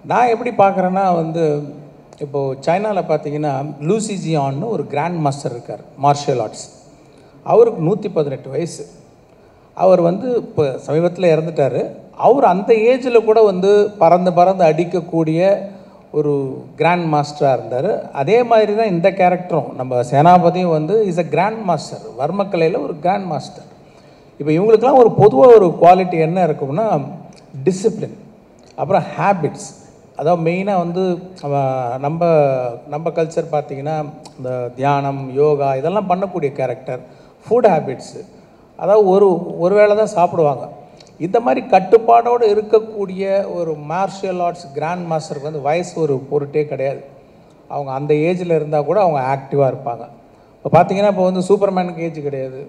நான் எப்படி பார்க்குறேன்னா வந்து இப்போது சைனாவில் பார்த்தீங்கன்னா லூசி ஜியான்னு ஒரு கிராண்ட் மாஸ்டர் இருக்கார் மார்ஷியல் ஆர்ட்ஸ். அவருக்கு 118 வயசு. அவர் வந்து இப்போ சமீபத்தில் இறந்துட்டார். அவர் அந்த ஏஜில் கூட வந்து பறந்து அடிக்கக்கூடிய ஒரு கிராண்ட் மாஸ்டராக இருந்தார். அதே மாதிரி தான் இந்த கேரக்டரும் நம்ம சேனாபதியும் வந்து இஸ் அ கிராண்ட் மாஸ்டர், வர்மக்கலையில் ஒரு கிராண்ட் மாஸ்டர். இப்போ இவங்களுக்கெல்லாம் ஒரு பொதுவாக ஒரு குவாலிட்டி என்ன இருக்கும்னா டிசிப்ளின், அப்புறம் ஹேபிட்ஸ். அதாவது மெயினாக வந்து நம்ம கல்ச்சர் பார்த்திங்கன்னா இந்த தியானம், யோகா இதெல்லாம் பண்ணக்கூடிய கேரக்டர். ஃபுட் ஹேபிட்ஸு, அதாவது ஒரு வேளை தான் சாப்பிடுவாங்க. இந்த மாதிரி கட்டுப்பாடோடு இருக்கக்கூடிய ஒரு மார்ஷியல் ஆர்ட்ஸ் கிராண்ட் மாஸ்டருக்கு வந்து வயசு ஒரு பொருட்டே கிடையாது. அவங்க அந்த ஏஜில் இருந்தால் கூட அவங்க ஆக்டிவாக இருப்பாங்க. இப்போ பார்த்திங்கன்னா இப்போ வந்து சூப்பர்மேனுக்கு ஏஜ் கிடையாது.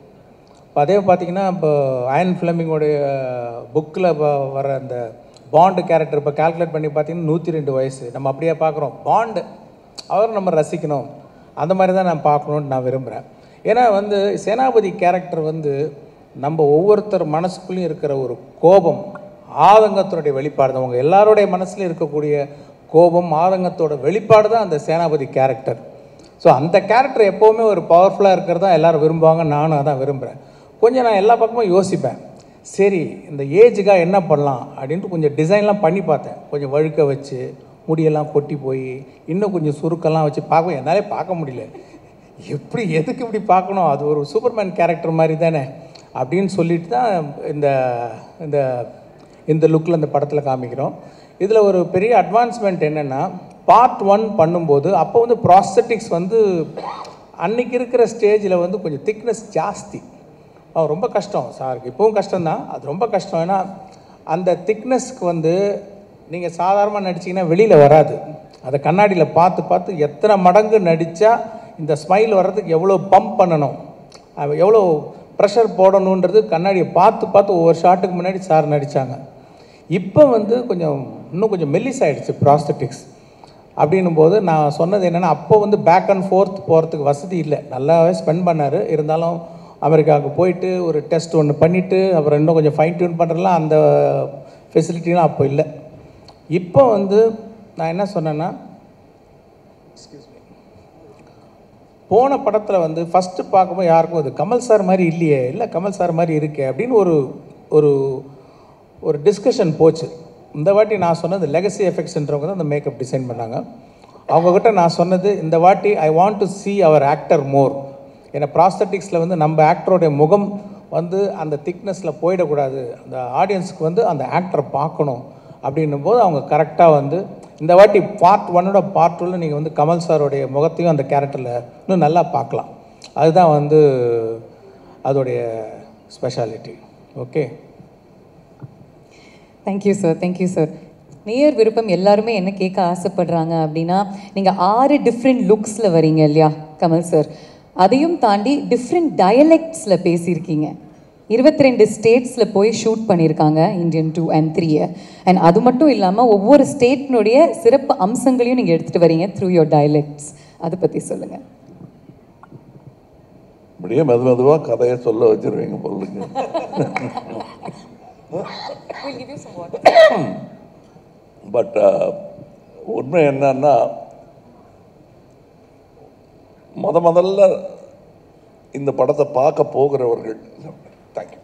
இப்போ அதே பார்த்திங்கன்னா இப்போ அயன் ஃப்ளெமிங்கோடைய புக்கில் வர அந்த பாண்டு கேரக்டர் இப்போ கால்குலேட் பண்ணி பார்த்திங்கன்னா 102 வயசு. நம்ம அப்படியே பார்க்குறோம். பாண்டு அவரை நம்ம ரசிக்கணும், அந்த மாதிரி தான் நான் பார்க்கணுன்னு நான் விரும்புகிறேன். ஏன்னா வந்து சேனாபதி கேரக்டர் வந்து நம்ம ஒவ்வொருத்தர் மனசுக்குள்ளேயும் இருக்கிற ஒரு கோபம், ஆதங்கத்தினுடைய வெளிப்பாடு தான். அவங்க எல்லாருடைய மனசுலையும் இருக்கக்கூடிய கோபம், ஆதங்கத்தோட வெளிப்பாடு தான் அந்த சேனாபதி கேரக்டர். ஸோ அந்த கேரக்டர் எப்போவுமே ஒரு பவர்ஃபுல்லாக இருக்கிறது தான் எல்லோரும் விரும்புவாங்க. நானும் அதான் விரும்புகிறேன். கொஞ்சம் நான் எல்லா பக்கமும் யோசிப்பேன். சரி, இந்த ஏஜுக்காக என்ன பண்ணலாம் அப்படின்ட்டு கொஞ்சம் டிசைன்லாம் பண்ணி பார்த்தேன். கொஞ்சம் வழுக்க வச்சு, முடியெல்லாம் கொட்டி போய், இன்னும் கொஞ்சம் சுருக்கெல்லாம் வச்சு பார்க்க என்னாலே பார்க்க முடியல. எதுக்கு இப்படி பார்க்கணும், அது ஒரு சூப்பர்மேன் கேரக்டர் மாதிரி தானே அப்படின்னு சொல்லிட்டு தான் இந்த இந்த லுக்கில் இந்த படத்தில் காமிக்கிறோம். இதில் ஒரு பெரிய அட்வான்ஸ்மெண்ட் என்னென்னா, பார்ட் 1 பண்ணும்போது அப்போ வந்து ப்ராஸ்தட்டிக்ஸ் வந்து அன்றைக்கி இருக்கிற ஸ்டேஜில் வந்து கொஞ்சம் திக்னஸ் ஜாஸ்தி. ரொம்ப கஷ்டம் சாருக்கு, இப்போவும் கஷ்டம்தான், அது ரொம்ப கஷ்டம். ஏன்னா அந்த திக்னஸ்க்கு வந்து நீங்கள் சாதாரணமாக நடிச்சிங்கன்னா வெளியில் வராது. அதை கண்ணாடியில் பார்த்து எத்தனை மடங்கு நடித்தா இந்த ஸ்மைல் வர்றதுக்கு எவ்வளோ பம்ப் பண்ணணும், எவ்வளோ ப்ரெஷர் போடணுன்றது கண்ணாடியை பார்த்து ஒவ்வொரு ஷாட்டுக்கு முன்னாடி சார் நடித்தாங்க. இப்போ வந்து இன்னும் கொஞ்சம் மெல்லிஸ் ஆகிடுச்சு ப்ராஸ்தட்டிக்ஸ். அப்படின்னும் போது நான் சொன்னது என்னென்னா, அப்போ வந்து பேக் அண்ட் ஃபோர்த் போகிறதுக்கு வசதி இல்லை. நல்லாவே ஸ்பெண்ட் பண்ணார். இருந்தாலும் அமெரிக்காவுக்கு போயிட்டு ஒரு டெஸ்ட் ஒன்று பண்ணிவிட்டு அப்புறம் இன்னும் கொஞ்சம் ஃபைன் டியூன் பண்ணுறதுலாம் அந்த ஃபெசிலிட்டிலாம் அப்போ இல்லை. இப்போ வந்து நான் என்ன சொன்னேன்னா, போன படத்தில் வந்து ஃபஸ்ட்டு பார்க்கும்போது யாருக்கும் அது கமல் சார் மாதிரி இல்லையே, இல்லை கமல் சார் மாதிரி இருக்கே அப்படின்னு ஒரு டிஸ்கஷன் போச்சு. இந்த வாட்டி நான் சொன்னது லெகசி எஃபெக்ட்ஸ்ன்றவங்க தான் இந்த மேக்கப் டிசைன் பண்ணாங்க. அவங்கக்கிட்ட நான் சொன்னது, இந்த வாட்டி I want to see our actor more. ஏன்னா ப்ராஸ்தட்டிக்ஸில் வந்து நம்ம ஆக்டரோடைய முகம் வந்து அந்த திக்னஸில் போயிடக்கூடாது, அந்த ஆடியன்ஸுக்கு வந்து அந்த ஆக்டரை பார்க்கணும் அப்படின்னும் போது அவங்க கரெக்டாக வந்து இந்த வாட்டி பார்ட் 1ஓட பார்ட் 2ல் நீங்கள் வந்து கமல் சாரோடைய முகத்தையும் அந்த கேரக்டரில் இன்னும் நல்லா பார்க்கலாம். அதுதான் வந்து அதோடைய ஸ்பெஷாலிட்டி. Okay, thank you sir. நேயர் விருப்பம் எல்லாருமே என்ன கேட்க ஆசைப்படுறாங்க அப்படின்னா, நீங்கள் 6 டிஃப்ரெண்ட் லுக்ஸில் வரீங்க இல்லையா கமல் சார், அதையும் தாண்டி டிஃப்ரெண்ட் டயலெக்ட்ஸில் பேசியிருக்கீங்க. 22 ஸ்டேட்ஸில் போய் ஷூட் பண்ணியிருக்காங்க, இந்தியன் 2 and 3. அண்ட் அது மட்டும் இல்லாமல் ஒவ்வொரு ஸ்டேட்னுடைய சிறப்பு அம்சங்களையும் நீங்கள் எடுத்துகிட்டு வரீங்க த்ரூ யோர் டயலெக்ட்ஸ். அதை பற்றி சொல்லுங்கள். அப்படியே மெதுவாக கதையை சொல்ல வச்சுருவீங்க பொருளுங்க. பட் உண்மை என்னன்னா, முதல்ல இந்த படத்தை பார்க்க போகிறவர்கள், தேங்க்யூ,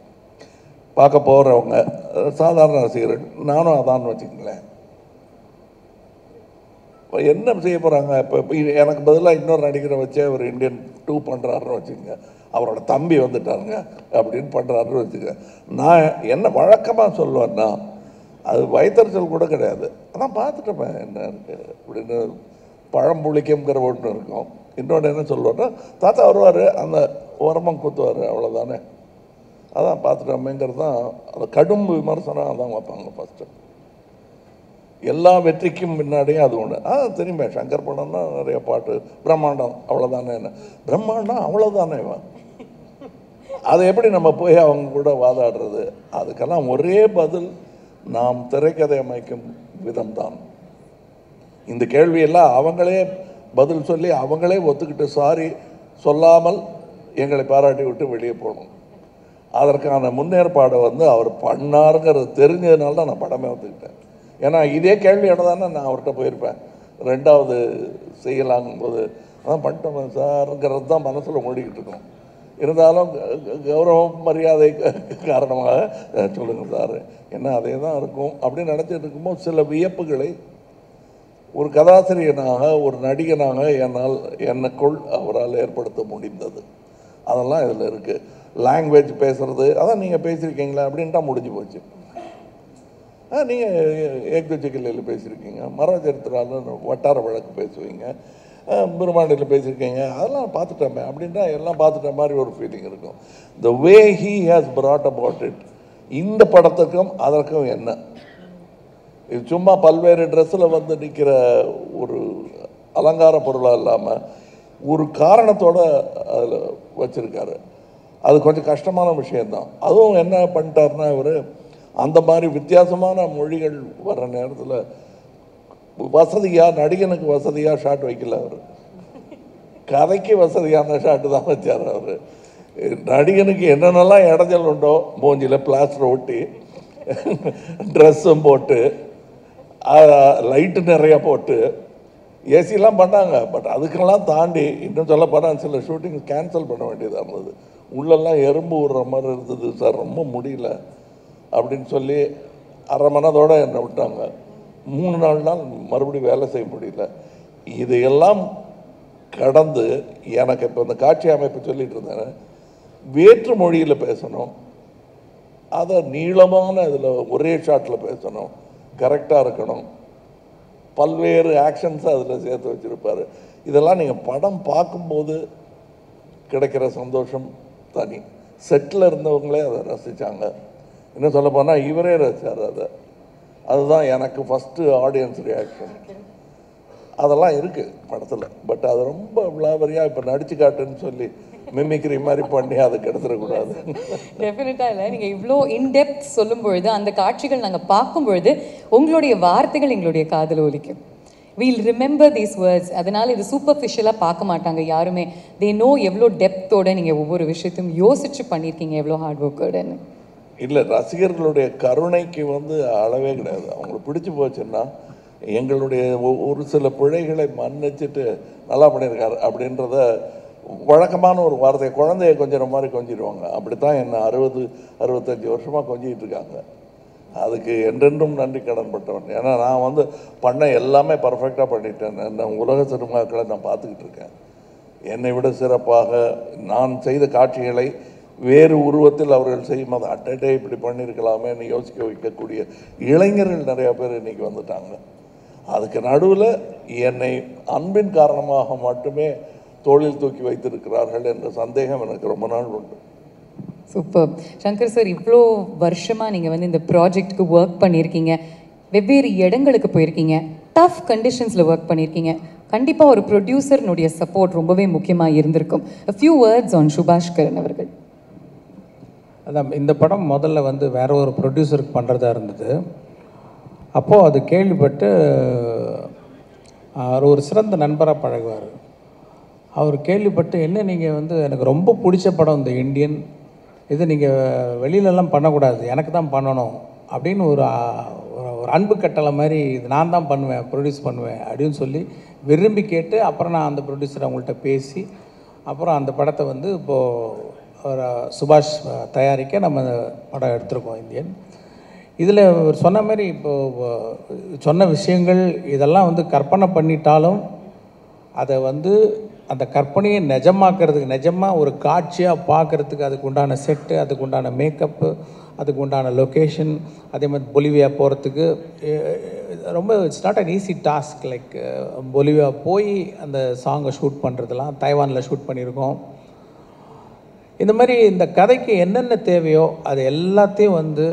பார்க்க போகிறவங்க சாதாரண ரசிகர்கள், நானும் அதான்னு வச்சுக்கங்களேன். இப்போ என்ன செய்ய போகிறாங்க, இப்போ எனக்கு பதிலாக இன்னொரு நடிகரை வச்சே அவர் இந்தியன் 2 பண்ணுறாருன்னு வச்சுக்கோங்க, அவரோட தம்பி வந்துட்டாருங்க அப்படின்னு பண்ணுறாருன்னு வச்சுக்கோங்க. நான் என்ன வழக்கமாக சொல்லுவேன்னா, அது வயிற்றுச்சல் கூட கிடையாது, அதான் பார்த்துட்டப்பேன் என்ன இருக்குது அப்படின்னு. பழம்புளிக்கம்ங்கிற ஒன்று இருக்கும். இன்னொன்று என்ன சொல்லுவேன்னா, தாத்தா வருவார், அந்த உரமம் குத்துவார், அவ்வளோதானே, அதான் பார்த்துட்டோமேங்கிறது தான். அந்த கடும் விமர்சனம் அதான் வைப்பாங்க ஃபஸ்ட்டு. எல்லா வெற்றிக்கும் முன்னாடியும் அது ஒன்று. தெரியுமே, சங்கர் படம்னா நிறைய பாட்டு, பிரம்மாண்டம் அவ்வளோதானே, என்ன பிரம்மாண்டம் அவ்வளோதானே, அதை எப்படி நம்ம போய் அவங்க கூட வாதாடுறது? அதுக்கெல்லாம் ஒரே பதில், நாம் திரைக்கதை அமைக்கும் விதம்தான். இந்த கேள்வியெல்லாம் அவங்களே பதில் சொல்லி அவங்களே ஒத்துக்கிட்டு சாரி சொல்லாமல் எங்களை பாராட்டி விட்டு வெளியே போகணும். அதற்கான முன்னேற்பாடை வந்து அவர் பண்ணாருங்கிறது தெரிஞ்சதுனால தான் நான் படமே ஒத்துக்கிட்டேன். ஏன்னா இதே கேள்வியோட தானே நான் அவர்கிட்ட போயிருப்பேன். 2வது செய்யலாங்கும்போது அதான் பண்ணிட்டோம் சார்ங்கிறது தான் மனசில் ஓடிக்கிட்டு இருக்கோம். இருந்தாலும் கௌரவம் மரியாதை காரணமாக சொல்லுங்கள் சார் என்ன அதே தான் இருக்கும் அப்படின்னு நினச்சிட்டு இருக்கும்போது சில வியப்புகளை ஒரு கதாசிரியனாக ஒரு நடிகனாக எனக்குள் அவரால் ஏற்படுத்த முடிந்தது. அதெல்லாம் இதில் இருக்குது. லாங்குவேஜ் பேசுகிறது அதான் நீங்கள் பேசியிருக்கீங்களா அப்படின்ட்டா முடிஞ்சு போச்சு. நீங்கள் ஏக்தொச்சிக்கல்லையில் பேசியிருக்கீங்க, மரச்சரித்திரால வட்டார வழக்கு பேசுவீங்க, பெருமாண்டியில் பேசியிருக்கீங்க, அதெல்லாம் பார்த்துட்டோமே அப்படின்ட்டா எல்லாம் பார்த்துட்ட மாதிரி ஒரு ஃபீலிங் இருக்கும். The way he has brought about it, இந்த படத்துக்கும் அதற்கும் என்ன, இது சும்மா பல்வேறு ட்ரெஸ்ஸில் வந்து நிற்கிற ஒரு அலங்கார பொருளாக இல்லாமல் ஒரு காரணத்தோடு அதில் வச்சுருக்காரு. அது கொஞ்சம் கஷ்டமான விஷயந்தான். அதுவும் என்ன பண்ணிட்டாருன்னா இவர் அந்த மாதிரி வித்தியாசமான மொழிகள் வர்ற நேரத்தில் வசதியாக நடிகனுக்கு வசதியாக ஷாட் வைக்கல, அவர் கதைக்கு வசதியான ஷாட்டு தான் வச்சார். அவர் நடிகனுக்கு என்னென்னலாம் இடைஞ்சல் உண்டோ மூஞ்சியில் பிளாஸ்டர் ஒட்டி ட்ரெஸ்ஸும் போட்டு லைட்டு நிறையா போட்டு ஏசிலாம் பண்ணாங்க. பட் அதுக்கெல்லாம் தாண்டி இன்னும் சொல்ல போனால் சில ஷூட்டிங் கேன்சல் பண்ண வேண்டியதாக இருந்தது. உள்ளெல்லாம் எறும்பு விடுற மாதிரி இருந்தது சார், ரொம்ப முடியல அப்படின்னு சொல்லி அரை மனதோடு என்னை விட்டாங்க. 3-4 நாள் மறுபடியும் வேலை செய்ய முடியல. இதையெல்லாம் கடந்து எனக்கு இப்போ இந்த காட்சி அமைப்பு சொல்லிட்டு இருந்தேன், வேற்று மொழியில் பேசணும், அதை நீளமான இதில் ஒரே ஷாட்டில் பேசணும், கரெக்டாக இருக்கணும், பல்வேறு ஆக்ஷன்ஸை அதில் சேர்த்து வச்சுருப்பார். இதெல்லாம் நீங்கள் படம் பார்க்கும்போது கிடைக்கிற சந்தோஷம் தனி. செட்டில் இருந்தவங்களே அதை ரசித்தாங்க. இன்னும் சொல்ல போனால் இவரே ரசித்தார் அதை. அதுதான் எனக்கு ஃபஸ்ட்டு ஆடியன்ஸ் ரியாக்ஷன். அதெல்லாம் இருக்குது படத்தில். பட் அது ரொம்ப விளாவரியாக இப்போ நடிச்சு காட்டுன்னு சொல்லி மிமிக்ரி மாதிரி பண்ணி அதை கெடுத்துடக்கூடாது. டெஃபினட்டாக இல்லை, நீங்கள் இவ்வளோ இன்டெப்த் சொல்லும் பொழுது அந்த காட்சிகள் நாங்கள் பார்க்கும் பொழுது உங்களுடைய வார்த்தைகள் எங்களுடைய காதில் ஒலிக்கும். We'll remember these words. அதனால் இது சூப்பர்ஃபிஷியலாக பார்க்க மாட்டாங்க யாருமே. தே நோ எவ்வளோ டெப்த்தோடு நீங்கள் ஒவ்வொரு விஷயத்தையும் யோசித்து பண்ணியிருக்கீங்க, எவ்வளோ ஹார்ட் ஒர்க்கோடுன்னு. இல்லை, ரசிகர்களுடைய கருணைக்கு வந்து அளவே கிடையாது. அவங்களுக்கு பிடிச்சி போச்சுன்னா எங்களுடைய ஒரு சில பிழைகளை மன்னிச்சுட்டு நல்லா பண்ணியிருக்காரு அப்படின்றத வழக்கமான ஒரு வார்த்தை, குழந்தைய கொஞ்சிற மாதிரி கொஞ்சிடுவாங்க. அப்படி தான் என்ன 60-65 வருஷமாக கொஞ்சிக்கிட்டு இருக்காங்க. அதுக்கு என்றென்றும் நன்றி கடன் பட்டவன். ஏன்னா நான் வந்து பண்ண எல்லாமே பர்ஃபெக்டாக பண்ணிட்டேன். நான் உலக சினிமாக்களை நான் பார்த்துக்கிட்டு இருக்கேன். என்னை விட சிறப்பாக நான் செய்த காட்சிகளை வேறு உருவத்தில் அவர்கள் செய்யும் போது அட்டே இப்படி பண்ணியிருக்கலாமேன்னு யோசிக்க வைக்கக்கூடிய இளைஞர்கள் நிறையா பேர் இன்றைக்கி வந்துட்டாங்க. அதுக்கு நடுவில் என்னை அன்பின் காரணமாக மட்டுமே தோளில் தூக்கி வைத்திருக்கிறார்கள் என்ற சந்தேகம் எனக்கு ரொம்ப நாள் உண்டு. சூப்பர். சங்கர் சார், இவ்வளோ வருஷமாக நீங்கள் வந்து இந்த ப்ராஜெக்ட்டுக்கு ஒர்க் பண்ணியிருக்கீங்க, வெவ்வேறு இடங்களுக்கு போயிருக்கீங்க, டஃப் கண்டிஷன்ஸில் ஒர்க் பண்ணியிருக்கீங்க. கண்டிப்பாக ஒரு ப்ரொடியூசர்னுடைய சப்போர்ட் ரொம்பவே முக்கியமாக இருந்திருக்கும். a few words on Subaskaran அவர்கள். அதான் இந்த படம் முதல்ல வந்து வேற ஒரு ப்ரொடியூசருக்கு பண்ணுறதா இருந்தது. அப்போது அது கேள்விப்பட்டு அவர் ஒரு சிறந்த நண்பராக பழகுவார். அவர் கேள்விப்பட்டு என்ன நீங்கள் வந்து எனக்கு ரொம்ப பிடிச்ச படம் இந்த இந்தியன், இது நீங்கள் வெளியிலலாம் பண்ணக்கூடாது, எனக்கு தான் பண்ணணும் அப்படின்னு ஒரு அன்பு கட்டளை மாதிரி இது நான் தான் பண்ணுவேன், ப்ரொடியூஸ் பண்ணுவேன் அப்படின்னு சொல்லி விரும்பி கேட்டு அப்புறம் நான் அந்த ப்ரொடியூசர் அவங்கள்ட்ட பேசி அப்புறம் அந்த படத்தை வந்து இப்போது ஒரு சுபாஷ் தயாரிக்க நம்ம படம் எடுத்திருக்கோம் இந்தியன். இதில் சொன்ன மாதிரி இப்போது சொன்ன விஷயங்கள் இதெல்லாம் வந்து கற்பனை பண்ணிட்டாலும் அதை வந்து அந்த கற்பனையை நிஜமாக்கிறதுக்கு, நிஜமாக ஒரு காட்சியாக பார்க்குறதுக்கு அதுக்கு உண்டான செட்டு, அதுக்கு உண்டான மேக்கப்பு, அதுக்கு உண்டான லொக்கேஷன், அதே மாதிரி பொலிவியா போகிறதுக்கு ரொம்ப it's not an easy task. Like Bolivia போய் அந்த சாங்கை ஷூட் பண்ணுறதுலாம் தைவானில் ஷூட் பண்ணியிருக்கோம். இந்த மாதிரி இந்த கதைக்கு என்னென்ன தேவையோ அது எல்லாத்தையும் வந்து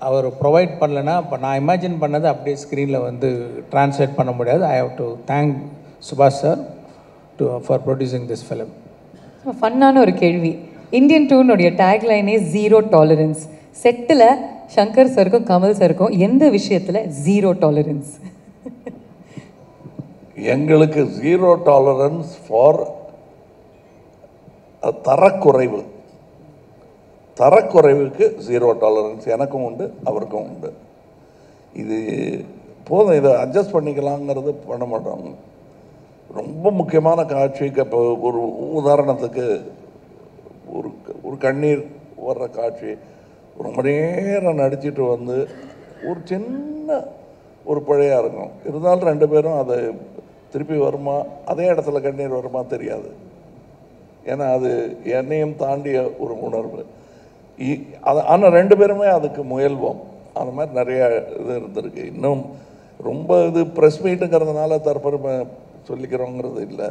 அவர் ப்ரொவைட் பண்ணலைன்னா இப்போ நான் இமேஜின் பண்ணது அப்படியே ஸ்க்ரீனில் வந்து ட்ரான்ஸ்லேட் பண்ண முடியாது. ஐ ஹவ் டு தேங்க் சுபாஷ் sir for producing this film. ஃபன்னான ஒரு கேள்வி. இந்தியன் டூனுடைய டேக்லைனே ஜீரோ டாலரன்ஸ். செட்டில் சங்கர் சாருக்கும் கமல் சாருக்கும் எந்த விஷயத்தில் ஜீரோ டாலரன்ஸ்? எங்களுக்கு ஜீரோ டாலரன்ஸ் ஃபார் தரக்குறைவு. தரக்குறைவுக்கு ஜீரோ டாலரன்ஸ் எனக்கும் உண்டு, அவருக்கும் உண்டு. இது போதும் இதை அட்ஜஸ்ட் பண்ணிக்கலாங்கிறது பண்ண மாட்டாங்க. ரொம்ப முக்கியமான காட்சிக்கு இப்போ ஒரு உதாரணத்துக்கு ஒரு ஒரு கண்ணீர் வர்ற காட்சி ரொம்ப நேரம் நடிச்சிட்டு வந்து ஒரு சின்ன ஒரு பிழையாக இருக்கும். இருந்தாலும் 2 பேரும் அதை திருப்பி வருமா, அதே இடத்துல கண்ணீர் வருமா தெரியாது. ஏன்னா அது என்னையும் தாண்டிய ஒரு உணர்வு. அது ஆனால் 2 பேருமே அதுக்கு முயல்வோம். அந்த மாதிரி நிறைய இது இருந்திருக்கு. இன்னும் ரொம்ப இது ப்ரெஸ் மீட்டுங்கிறதுனால தற்பெருமை சொல்லிக்கிறோங்கிறது இல்லை.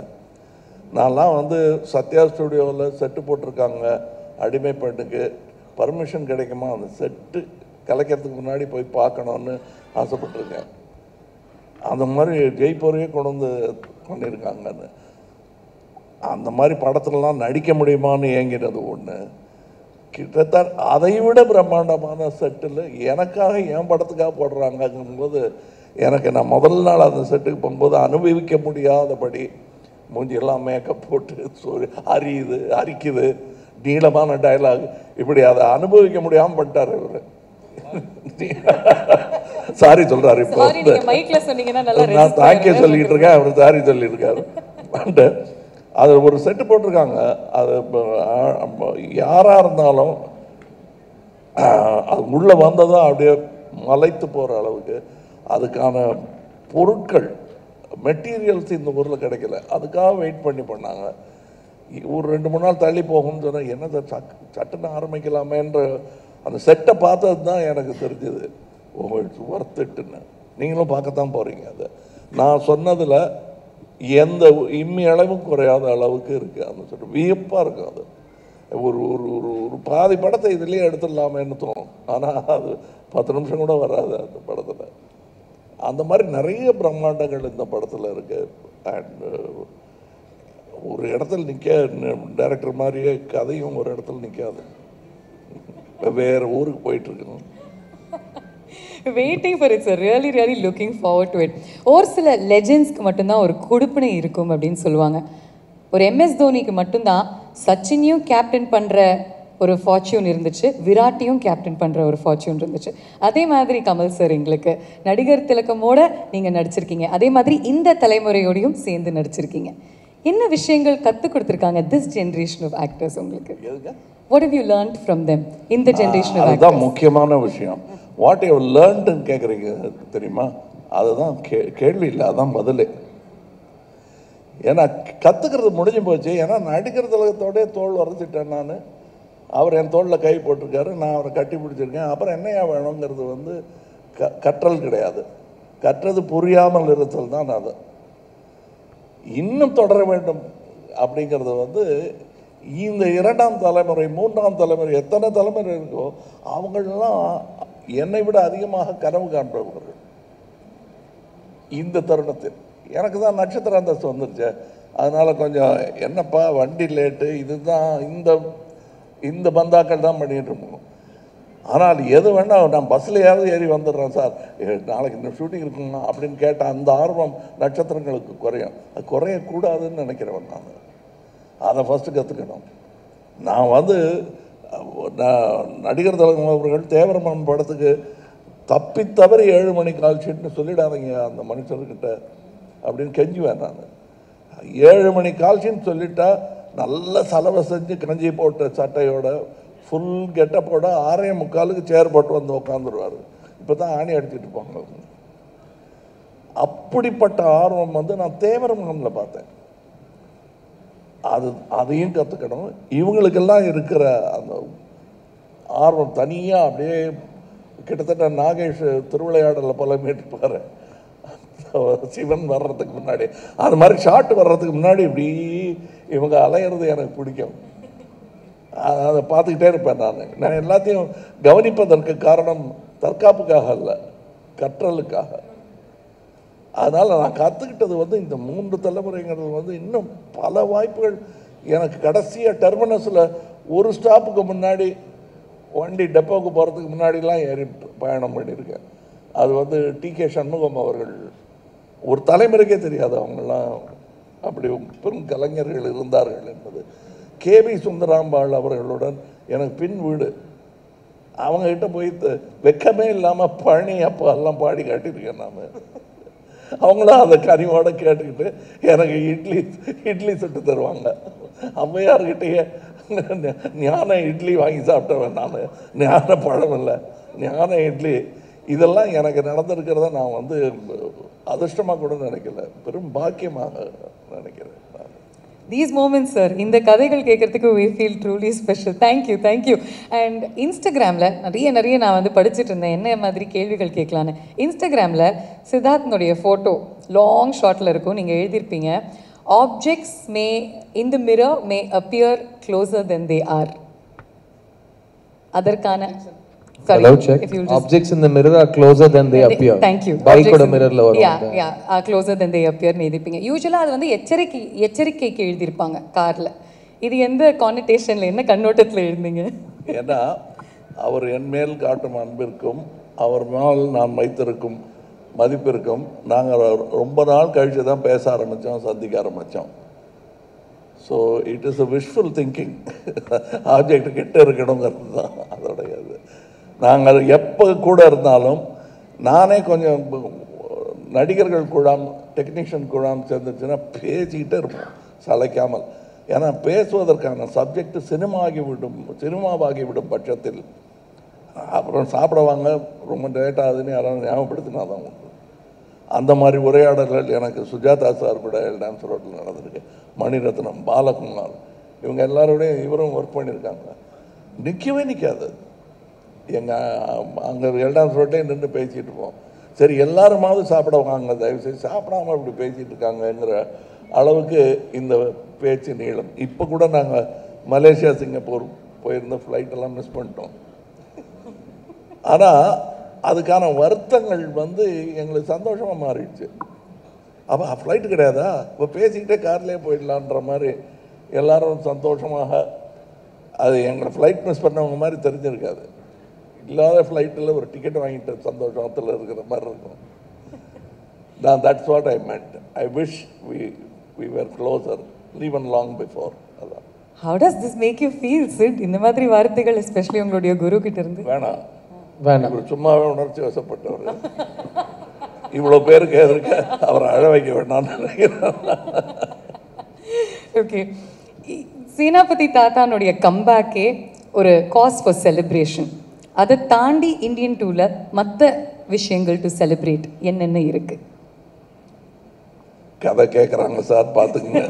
நான்லாம் வந்து சத்யா ஸ்டுடியோவில் செட்டு போட்டிருக்காங்க அடிமை பெண்ணுக்கு, பர்மிஷன் கிடைக்குமா அந்த செட்டு கலைக்கிறதுக்கு முன்னாடி போய் பார்க்கணுன்னு ஆசைப்பட்டிருக்கேன். அந்த மாதிரி ஜெய்ப்பூரையே கொண்டு வந்து பண்ணியிருக்காங்கன்னு. அந்த மாதிரி படத்துலலாம் நடிக்க முடியுமான்னு ஏங்கினது ஒன்று. கிட்டத்தட்ட அதை விட பிரம்மாண்டமான செட்டில் எனக்காக என் படத்துக்காக போடுறாங்கங்கும்போது எனக்கு நான் முதல் நாள் அந்த செட்டுக்கு போகும்போது அனுபவிக்க முடியாதபடி மூஞ்சியெல்லாம் மேக்கப் போட்டு அரிக்குது, நீளமான டயலாக், இப்படி அதை அனுபவிக்க முடியாமல் பண்ணிட்டார் இவர். சாரி சொல்றாரு. இப்போ நான் தேங்க்யூ சொல்லிட்டு இருக்கேன், அவர் சாரி சொல்லியிருக்காரு. அது ஒரு செட்டு போட்டிருக்காங்க. அது யாராக இருந்தாலும் அது உள்ளே வந்ததும் அப்படியே மலைத்து போகிற அளவுக்கு அதுக்கான பொருட்கள் மெட்டீரியல்ஸ் இந்த ஊரில் கிடைக்கல. அதுக்காக வெயிட் பண்ணாங்க. ஒரு 2-3 நாள் தள்ளி போகும்னு சொன்னால் என்ன சட்டுன்னு ஆரம்பிக்கலாமேன்ற அந்த செட்டை பார்த்தது தான் எனக்கு தெரிஞ்சது. இட்ஸ் ஒர்த் இட்டுன்னு. நீங்களும் பார்க்கத்தான் போகிறீங்க. அதை நான் சொன்னதில் எந்த இம்மி அளவும் குறையாத அளவுக்கு இருக்குது. அந்த செட்டு வியப்பாக இருக்கும். அது ஒரு ஒரு ஒரு ஒரு பாதி படத்தை இதுலேயே எடுத்துடலாமேன்னு தோணும். ஆனால் அது 10 நிமிஷம் கூட வராது அந்த படத்தில். அந்த மாதிரி நிறைய பிரம்மாண்டங்கள் இந்த படத்தில் இருக்குது. அண்ட் ஒரு இடத்துல டைரக்டர் மாதிரியே கதையும் ஒரு இடத்துல நிற்காது. வேறு ஊருக்கு போயிட்டுருக்கணும். Waiting for it's really really looking forward to it. ஒரு சில லெஜெண்ட்ஸ்க்கு மட்டும்தான் ஒரு கொடுப்பினை இருக்கும் அப்படின்னு சொல்லுவாங்க. ஒரு எம்எஸ் தோனிக்கு மட்டும்தான் சச்சினையும் கேப்டன் பண்ணுற ஒரு ஃபார்ச்சூன் இருந்துச்சு, விராட்டையும் கேப்டன் பண்ணுற ஒரு ஃபார்ச்சூன் இருந்துச்சு. அதே மாதிரி கமல் சார் எங்களுக்கு நடிகர் திலகமோட நீங்கள் நடிச்சிருக்கீங்க. அதே மாதிரி இந்த தலைமுறையோடையும் சேர்ந்து நடிச்சிருக்கீங்க. என்ன விஷயங்கள் கற்றுக் கொடுத்துருக்காங்க திஸ் ஜென்ரேஷன் ஆஃப் ஆக்டர்ஸ் உங்களுக்கு? What have you learnt from them இந்த ஜென்ரேஷன் ஆஃப் ஆக்டர்ஸ்? அதுதான் முக்கியமான விஷயம். வாட் யூ லேர்ன்ட்னு கேட்குறீங்க தெரியுமா? அதுதான் கேள்வி இல்லை, அதுதான் பதில். ஏன்னா கற்றுக்கிறது முடிஞ்சு போச்சு. ஏன்னா நடிகர் திலகத்தோடய தோல் வரைச்சிட்டேன் நான். அவர் என் தோளில் கை போட்டிருக்காரு, நான் அவரை கட்டி பிடிச்சிருக்கேன். அப்புறம் என்னையா வேணுங்கிறது வந்து கற்றல் கிடையாது. கற்றது புரியாமல் இருத்தல் தான். அது இன்னும் தொடர வேண்டும் அப்படிங்கிறது வந்து இந்த 2ஆம் தலைமுறை 3ஆம் தலைமுறை எத்தனை தலைமுறை இருக்கோ அவங்களெல்லாம் என்னை விட அதிகமாக கனவு காண்பவர்கள். இந்த தருணத்தில் எனக்கு தான் நட்சத்திர அந்தஸ்து வந்துருச்சு. அதனால் கொஞ்சம் என்னப்பா வண்டி லேட்டு, இதுதான் இந்த பந்தாக்கள் தான் பண்ணிகிட்டு இருப்போம். ஆனால் எது வேணால் நான் பஸ்லையாவது ஏறி வந்துடுறேன் சார், நாளைக்கு இந்த ஷூட்டிங் இருக்குங்க அப்படின்னு கேட்டால் அந்த ஆர்வம் நட்சத்திரங்களுக்கு குறையும். அது குறையக்கூடாதுன்னு நினைக்கிறவன் நான். அதை ஃபஸ்ட்டு கற்றுக்கணும். நான் வந்து நடிகர் திலகம் அவர்கள் தேவரமன் படத்துக்கு தப்பித்தவறி 7 மணி கால் ஷீட்னு சொல்லிடாதீங்க அந்த மனுஷர்கிட்ட அப்படின்னு கெஞ்சுவேன் நான். 7 மணி கால் ஷீட் சொல்லிட்டா நல்ல செலவை செஞ்சு கஞ்சி போட்ட சட்டையோட ஃபுல் கெட்டப்போட 6:45 சேர் போட்டு வந்து உட்காந்துருவார். இப்போ தான் ஆணி அடிச்சுட்டு போங்க. அப்படிப்பட்ட ஆர்வம் வந்து நான் தேவரமனில் பார்த்தேன். அதையும் கற்றுக்கணும். இவங்களுக்கெல்லாம் இருக்கிற அந்த ஆர்வம் தனியாக அப்படியே கிட்டத்தட்ட நாகேஷ் திருவிளையாடலில் போல மீட்டுப்பார் சிவன் வர்றதுக்கு முன்னாடி. அது மாதிரி ஷாட் வர்றதுக்கு முன்னாடி இப்படி இவங்க அலையிறது எனக்கு பிடிக்கும். அதை பார்த்துக்கிட்டே இருப்பேன் நான் எல்லாத்தையும் கவனிப்பதற்கு காரணம் தற்காப்புக்காக அல்ல, கற்றலுக்காக. அதனால் நான் கற்றுக்கிட்டது வந்து இந்த 3 தலைமுறைங்கிறது வந்து இன்னும் பல வாய்ப்புகள் எனக்கு. கடைசியாக டெர்மினஸில் ஒரு ஸ்டாப்புக்கு முன்னாடி வண்டி டெப்போவுக்கு போகிறதுக்கு முன்னாடிலாம் ஏறி பயணம் பண்ணியிருக்கேன். அது வந்து டி.கே. சண்முகம் அவர்கள் ஒரு தலைமுறைக்கே தெரியாது அவங்களாம் அப்படி பெரும் கலைஞர்கள் இருந்தார்கள் என்பது. கே.வி. சுந்தராம்பாள் அவர்களுடன் எனக்கு பின் வீடு. அவங்ககிட்ட போய் வெக்கமே இல்லாமல் பழனி அப்போ எல்லாம் பாடி காட்டியிருக்கேன் நான். அவங்களும் அந்த கனிவோட கேட்டுக்கிட்டு எனக்கு இட்லி சுட்டு தருவாங்க. அம்மையார்கிட்டயே ஞான இட்லி வாங்கி சாப்பிட்டவன் நான். ஞான பழம் இல்லை, ஞான இட்லி. இதெல்லாம் எனக்கு நடந்திருக்கிறத நான் வந்து அதிர்ஷ்டமாக கூட நினைக்கல, பெரும் பாக்கியமாக நினைக்கிறேன். These moments, sir, இந்த கதைகள் கேட்கறதுக்கு we feel truly special. Thank you. And Instagramல நிறைய நான் வந்து படிச்சுட்டு இருந்தேன் என்ன மாதிரி கேள்விகள் கேட்கலான்னு. இன்ஸ்டாகிராமில் சித்தார்த்னுடைய ஃபோட்டோ லாங் ஷார்ட்டில் இருக்கும். நீங்கள் எழுதியிருப்பீங்க, objects may in the mirror may appear closer than they are. அதற்கான Hello, check. Objects in the mirror are closer than they appear. Thank you. Bike oda mirror la varum. Yeah, closer than they appear னு எழுதிருப்பீங்க. யூசுவலாக அது வந்து எச்சரிக்கைக்கு எழுதியிருப்பாங்க காரில். இது எந்த கான்னிடேஷனில், என்ன கண்ணோட்டத்தில் எழுந்தீங்க? ஏன்னா அவர் என் மேல் காட்டும் அன்பிற்கும் அவர் மேல் நான் வைத்திருக்கும் மதிப்பிற்கும் நாங்கள் ரொம்ப நாள் கழித்து தான் பேச ஆரம்பித்தோம், சந்திக்க ஆரம்பித்தோம். So it is a visual thinking. Object கிட்ட இருக்கணுங்கிறது தான் அதோடைய இது. நாங்கள் எப்போ கூட இருந்தாலும் நானே கொஞ்சம் நடிகர்கள் கூடாம் டெக்னீஷியன் கூடாம் சேர்ந்துச்சுன்னா பேசிக்கிட்டே இருப்போம் சளைக்காமல். ஏன்னா பேசுவதற்கான சப்ஜெக்ட் சினிமாவாகிவிடும் பட்சத்தில் அப்புறம் சாப்பிடுவாங்க, ரொம்ப லேட் ஆகுதுன்னு யாராவது ஞாபகப்படுத்தினா தான் உண்டு. அந்த மாதிரி உரையாடல்கள் எனக்கு சுஜாதா சார் கூட டான்ஸ் ரோட்டில் நடந்திருக்கு. மணிரத்னம், பாலகுமார், இவங்க எல்லாரோடையும் இவரும் ஒர்க் பண்ணியிருக்காங்க. நிற்கவே நிற்காது. அங்கே எல்டான்ஸ் ரோட்டே நின்று பேசிகிட்டு இருப்போம். சரி எல்லாருமாவது சாப்பிட வாங்க, தயவுசெய்து சாப்பிடாம இப்படி பேசிகிட்டு இருக்காங்கங்கிற அளவுக்கு இந்த பேச்சு நீளம். இப்போ கூட நாங்கள் மலேசியா சிங்கப்பூர் போயிருந்த ஃப்ளைட்டெல்லாம் மிஸ் பண்ணிட்டோம். ஆனால் அதுக்கான வருத்தங்கள் வந்து எங்களுக்கு சந்தோஷமாக மாறிடுச்சு. அப்போ ஃப்ளைட்டு கிடையாதா, இப்போ பேசிக்கிட்டே கார்லேயே போயிடலான்ற மாதிரி எல்லாரும் சந்தோஷமாக. அது எங்களை ஃப்ளைட் மிஸ் பண்ணவங்க மாதிரி தெரிஞ்சிருக்காது. இல்லாத ஃப்ளைட்டில் ஒரு டிக்கெட் வாங்கிட்டு சந்தோஷத்தில் இருக்கிற மாதிரி இருக்கும். நான் that's what I meant. I wish we were closer even long before. அதான். How does this make you feel, Sid? இந்த மாதிரி வார்த்தைகள் எஸ்பெஷலி உங்களுடைய குரு கிட்ட இருந்து. வேணாம், சும்மாவே உணர்ச்சி வசப்பட்டவர். இவ்வளோ பேருக்கு எதிர்க்க அவரை அழ வைக்க வேண்டாம்னு நினைக்கிறேன். ஓகே, சேனாபதி தாத்தானுடைய கம்பேக்கே ஒரு காஸ் ஃபார் செலிப்ரேஷன். அதை தாண்டி இந்தியன் டூவில் மற்ற விஷயங்கள் டு செலிப்ரேட் என்னென்ன இருக்கு? கதை கேட்குறாங்க சார், பார்த்துக்குங்க.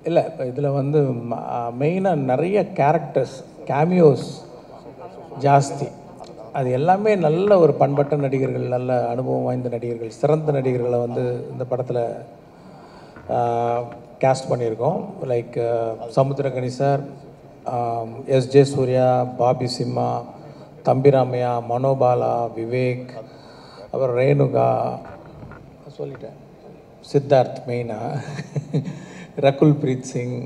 இல்லை, இப்போ இதில் வந்து மெயினாக நிறைய கேரக்டர்ஸ் கேமியோஸ் ஜாஸ்தி. அது எல்லாமே நல்ல ஒரு பண்பட்ட நடிகர்கள், நல்ல அனுபவம் வாய்ந்த நடிகர்கள், சிறந்த நடிகர்களை வந்து இந்த படத்தில் கேஸ்ட் பண்ணியிருக்கோம். Like Samuthirakani sir, SJ. சூர்யா, பாபி சிம்மா, தம்பிராமையா, மனோபாலா, விவேக், அப்புறம் ரேணுகா, சொல்லிட்டேன், சித்தார்த் மெயினாக, ரகுல் பிரீத் சிங்,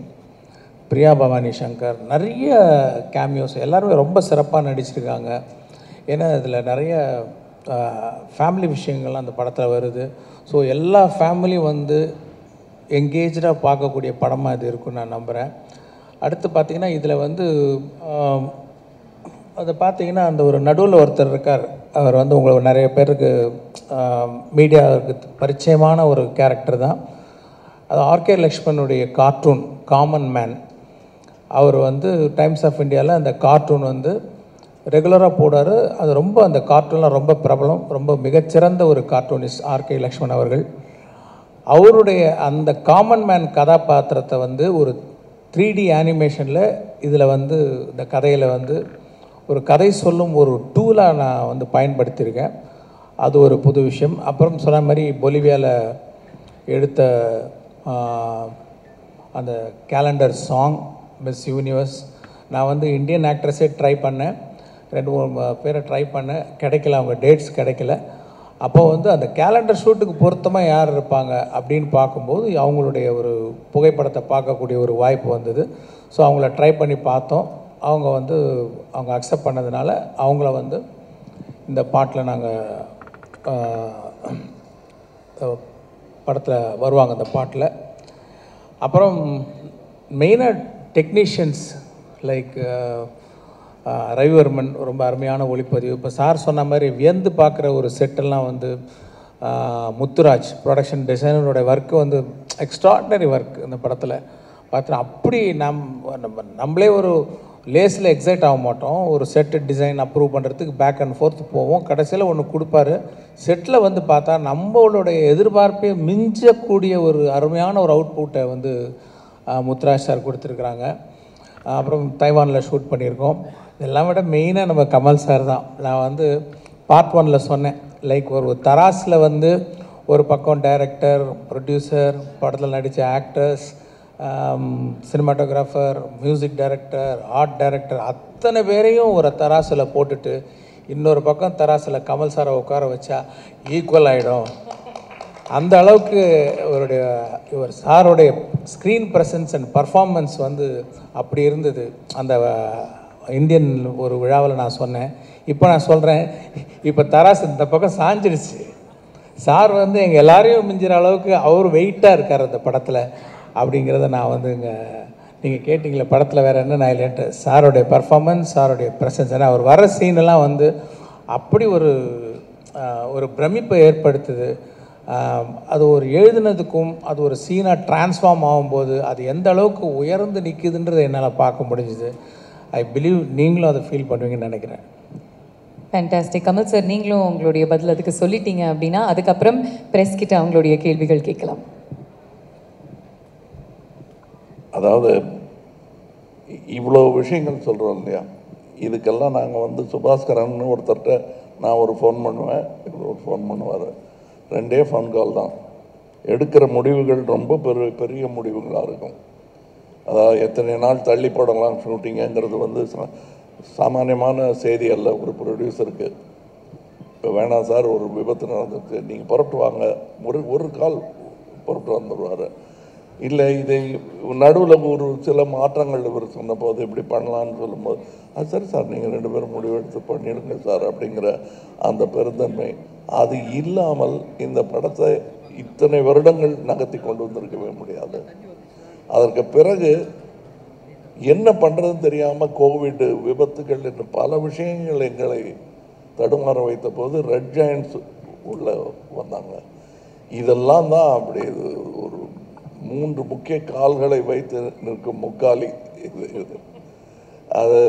பிரியா பவானி சங்கர், நிறைய கேமியோஸ். எல்லாருமே ரொம்ப சிறப்பாக நடிச்சிருக்காங்க. ஏன்னா இதில் நிறைய ஃபேமிலி விஷயங்கள்லாம் அந்த படத்தில் வருது. ஸோ எல்லா ஃபேமிலியும் வந்து எங்கேஜாக பார்க்கக்கூடிய படமாக இது இருக்குன்னு நான் நம்புகிறேன். அடுத்து பார்த்திங்கன்னா இதில் வந்து அதை பார்த்திங்கன்னா அந்த ஒரு நடுவில் ஒருத்தர் இருக்கார். அவர் வந்து உங்களுக்கு நிறைய பேருக்கு மீடியாவுக்கு பரிச்சயமான ஒரு கேரக்டர் தான். அது ஆர்கே லக்ஷ்மணுடைய கார்ட்டூன் காமன் மேன். அவர் வந்து டைம்ஸ் ஆஃப் இந்தியாவில் அந்த கார்ட்டூன் வந்து ரெகுலராக போடார். அது ரொம்ப அந்த கார்ட்டூன்லாம் ரொம்ப பிரபலம், ரொம்ப மிகச்சிறந்த ஒரு கார்ட்டூனிஸ்ட் ஆர்கே லக்ஷ்மண் அவர்கள். அவருடைய அந்த காமன் மேன் கதாபாத்திரத்தை வந்து ஒரு 3D அனிமேஷனில் இதில் வந்து இந்த கதையில் வந்து ஒரு கதை சொல்லும் ஒரு டூலாக நான் வந்து பயன்படுத்தியிருக்கேன். அது ஒரு புது விஷயம். அப்புறம் சொன்ன மாதிரி பொலிவியாவில் எடுத்த அந்த கேலண்டர் சாங் மிஸ் யூனிவர்ஸ், நான் வந்து இந்தியன் ஆக்ட்ரஸே ட்ரை பண்ணேன், 2-3 பேரை ட்ரை பண்ணேன், கிடைக்கல, அவங்க டேட்ஸ் கிடைக்கல. அப்போ வந்து அந்த கேலண்டர் ஷூட்டுக்கு பொருத்தமாக யார் இருப்பாங்க அப்படின்னு பார்க்கும்போது அவங்களுடைய ஒரு புகைப்படத்தை பார்க்கக்கூடிய ஒரு வாய்ப்பு வந்தது. ஸோ அவங்கள ட்ரை பண்ணி பார்த்தோம். அவங்க அக்செப்ட் பண்ணதுனால அவங்கள வந்து இந்த பாட்டில் நாங்கள் படத்தில் வருவாங்க இந்த பாட்டில். அப்புறம் மெயினாக டெக்னீஷியன்ஸ் லைக் ரவிவர்மன் ரொம்ப அருமையான ஒளிப்பதிவு. இப்போ சார் சொன்ன மாதிரி வியந்து பார்க்குற ஒரு செட்டெல்லாம் வந்து முத்துராஜ் ப்ரொடக்ஷன் டிசைனரோட ஒர்க்கு வந்து எக்ஸ்ட்ராடினரி ஒர்க் இந்த படத்தில் பார்த்தோன்னா. அப்படி நம்மளே ஒரு லேஸில் எக்ஸைட் ஆக மாட்டோம். ஒரு செட்டு டிசைன் அப்ரூவ் பண்ணுறதுக்கு பேக் அண்ட் ஃபோர்த் போவோம். கடைசியில் ஒன்று கொடுப்பாரு. செட்டில் வந்து பார்த்தா நம்மளுடைய எதிர்பார்ப்பே மிஞ்சக்கூடிய ஒரு அருமையான ஒரு அவுட்புட்டை வந்து முத்துராஜ் சார் கொடுத்துருக்குறாங்க. அப்புறம் தைவானில் ஷூட் பண்ணியிருக்கோம். இதெல்லாம் விட மெயினாக நம்ம கமல் சார் தான். நான் வந்து பார்ட் 1ல் சொன்னேன், லைக் ஒரு தராஸில் வந்து ஒரு பக்கம் டைரக்டர், ப்ரொடியூசர், படத்தில் நடித்த actors, cinematographer, music director, art director, அத்தனை பேரையும் ஒரு தராசில் போட்டுட்டு இன்னொரு பக்கம் தராசில் கமல் சாரை உட்கார வச்சா ஈக்குவல் ஆகிடும். அந்த அளவுக்கு இவர் சாரோடைய ஸ்க்ரீன் ப்ரெசன்ஸ் அண்ட் பர்ஃபார்மன்ஸ் வந்து அப்படி இருந்தது. அந்த இந்தியன் ஒரு விழாவில் நான் சொன்னேன். இப்போ நான் சொல்கிறேன், இப்போ தராசு இந்த பக்கம் சாஞ்சிடுச்சு. சார் வந்து எங்கள் எல்லாரையும் மிஞ்சிற அளவுக்கு அவர் வெயிட்டாக இருக்கார் அந்த படத்தில் அப்படிங்கிறத நான் வந்து நீங்கள் கேட்டிங்களே படத்தில் வேறு என்ன நான் இல்லைன்ட்டு சாரோடைய பர்ஃபார்மன்ஸ், சாரோடைய ப்ரெசன்ஸ். ஏன்னா அவர் வர சீனெல்லாம் வந்து அப்படி ஒரு பிரமிப்பை ஏற்படுத்துது. அது ஒரு எழுதுனதுக்கும் அது ஒரு சீனாக ட்ரான்ஸ்ஃபார்ம் ஆகும்போது அது எந்த அளவுக்கு உயர்ந்து நிற்குதுன்றதை என்னால் பார்க்க முடிஞ்சுது. ஐ பிலீவ் நீங்களும் அதை ஃபீல் பண்ணுவீங்கன்னு நினைக்கிறேன். ஃபேண்டாஸ்டிக். கமல் சார், நீங்களும் உங்களுடைய பதில் அதுக்கு சொல்லிட்டீங்க அப்படின்னா அதுக்கப்புறம் ப்ரெஸ் கிட்ட அவங்களுடைய கேள்விகள் கேட்கலாம். அதாவது இவ்வளோ விஷயங்கள் சொல்கிறோம் இல்லையா, இதுக்கெல்லாம் நாங்கள் வந்து சுபாஸ்கரன் ஒருத்தர்கிட்ட நான் ஒரு ஃபோன் பண்ணுவேன், இவர் ஒரு ஃபோன் பண்ணுவார். 2 ஃபோன் கால் தான். எடுக்கிற முடிவுகள் ரொம்ப பெரிய முடிவுகளாக இருக்கும். அதாவது எத்தனை நாள் தள்ளி போடலாம் ஷூட்டிங்குங்கிறது வந்து சாமானியமான செய்தி அல்ல ஒரு ப்ரொடியூசருக்கு. இப்போ வேணாம் சார், ஒரு விபத்து நடந்துச்சு, நீங்கள் புறப்பட்டு வாங்க, ஒரு கால் புறப்பட்டு வந்துடுவார். இல்லை இதை நடுவில் ஒரு சில மாற்றங்கள் இவர் சொன்னபோது இப்படி பண்ணலான்னு சொல்லும்போது அது சரி சார், நீங்கள் 2 பேரும் முடிவெடுத்து பண்ணிடுங்க சார் அப்படிங்கிற அந்த பெருந்தன்மை, அது இல்லாமல் இந்த படத்தை இத்தனை வருடங்கள் நகர்த்தி கொண்டு வந்திருக்கவே முடியாது. அதற்கு பிறகு என்ன பண்ணுறதுன்னு தெரியாமல் கோவிட், விபத்துகள் என்று பல விஷயங்கள் எங்களை தடுமாற வைத்த போது ரெட் ஜாயின்ட்ஸ் உள்ள வந்தாங்க. இதெல்லாம் தான் அப்படி ஒரு 3 முக்கிய கால்களை வைத்து நிற்கும் முக்காலி இது. அது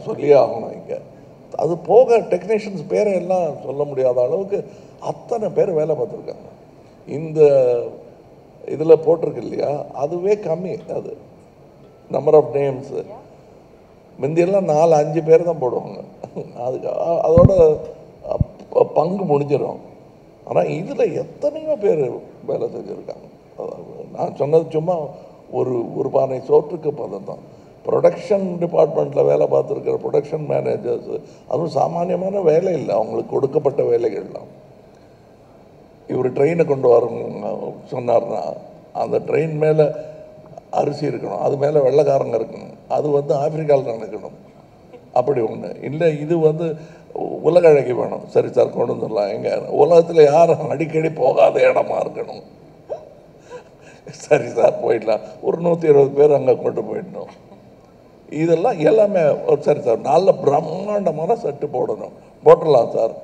சொல்லியே ஆகணும். இங்கே அது போக டெக்னீஷியன்ஸ் பேரை எல்லாம் சொல்ல முடியாத அளவுக்கு அத்தனை பேர் வேலை பார்த்துருக்காங்க. இந்த இதில் போட்டிருக்கு இல்லையா, அதுவே கம்மி. அது நம்பர் ஆஃப் நேம்ஸு முந்தியெல்லாம் 4-5 பேர் தான் போடுவாங்க. அதுக்கு அதோட பங்கு முடிஞ்சிடும். ஆனால் இதில் எத்தனையோ பேர் வேலை செஞ்சுருக்காங்க. நான் சொன்னது சும்மா ஒரு பானை சோற்றுக்கு பதம் தான். ப்ரொடக்ஷன் டிபார்ட்மெண்ட்டில் வேலை பார்த்துருக்கிற ப்ரொடக்ஷன் மேனேஜர்ஸ், அதுவும் சாமானியமான வேலை இல்லை, அவங்களுக்கு கொடுக்கப்பட்ட வேலைகள்லாம். இவர் ட்ரெயினை கொண்டு வர சொன்னார்னா அந்த ட்ரெயின் மேலே அரிசி இருக்கணும், அது மேலே வெள்ளைக்காரங்க இருக்கணும், அது வந்து ஆப்பிரிக்காவில் நடக்கணும், அப்படி ஒன்று இல்லை. இது வந்து உலக அழகி வேணும், சரி சார் கொண்டு வந்துடலாம். எங்கே உலகத்தில் யாரும் அடிக்கடி போகாத இடமா இருக்கணும், சரி சார் போயிடலாம். ஒரு 120 பேர் அங்கே கொண்டு போயிடணும். இதெல்லாம் எல்லாமே சரி சார், நல்ல பிரம்மாண்டமான செட்டு போட்டுடலாம் சார்,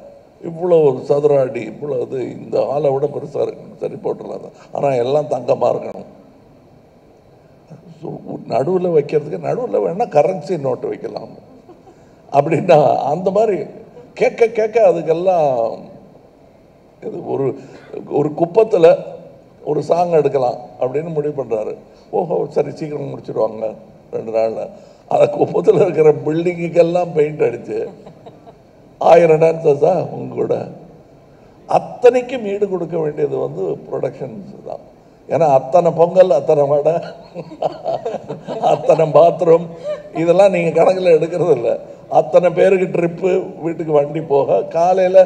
இவ்வளோ சதுர அடி, இவ்வளோ இது, இந்த ஆளை விட பெருசாக இருக்கணும், சரி போட்டுடலாம் சார், ஆனால் எல்லாம் தங்கமாக இருக்கணும். நடுவில் வைக்கிறதுக்கு நடுவில் வேணால் கரன்சி நோட்டு வைக்கலாம் அப்படின்னா அந்த மாதிரி கேட்க அதுக்கெல்லாம் இது ஒரு குப்பத்தில் ஒரு சாங் எடுக்கலாம் அப்படின்னு முடிவு பண்ணுறாரு. ஓஹோ சரி, சீக்கிரம் முடிச்சிடுவாங்க 2 நாளில். அந்த குப்பத்தில் இருக்கிற பில்டிங்குக்கெல்லாம் பெயிண்ட் அடித்து 1000 டான்சஸா உங்களோட அத்தனைக்கும் ஈடு கொடுக்க வேண்டியது வந்து ப்ரொடக்ஷன்ஸ் தான். ஏன்னா அத்தனை பொங்கல், அத்தனை வடை, அத்தனை பாத்ரூம், இதெல்லாம் நீங்கள் கணக்கில் எடுக்கிறது இல்லை. அத்தனை பேருக்கு ட்ரிப்பு, வீட்டுக்கு வண்டி போக, காலையில்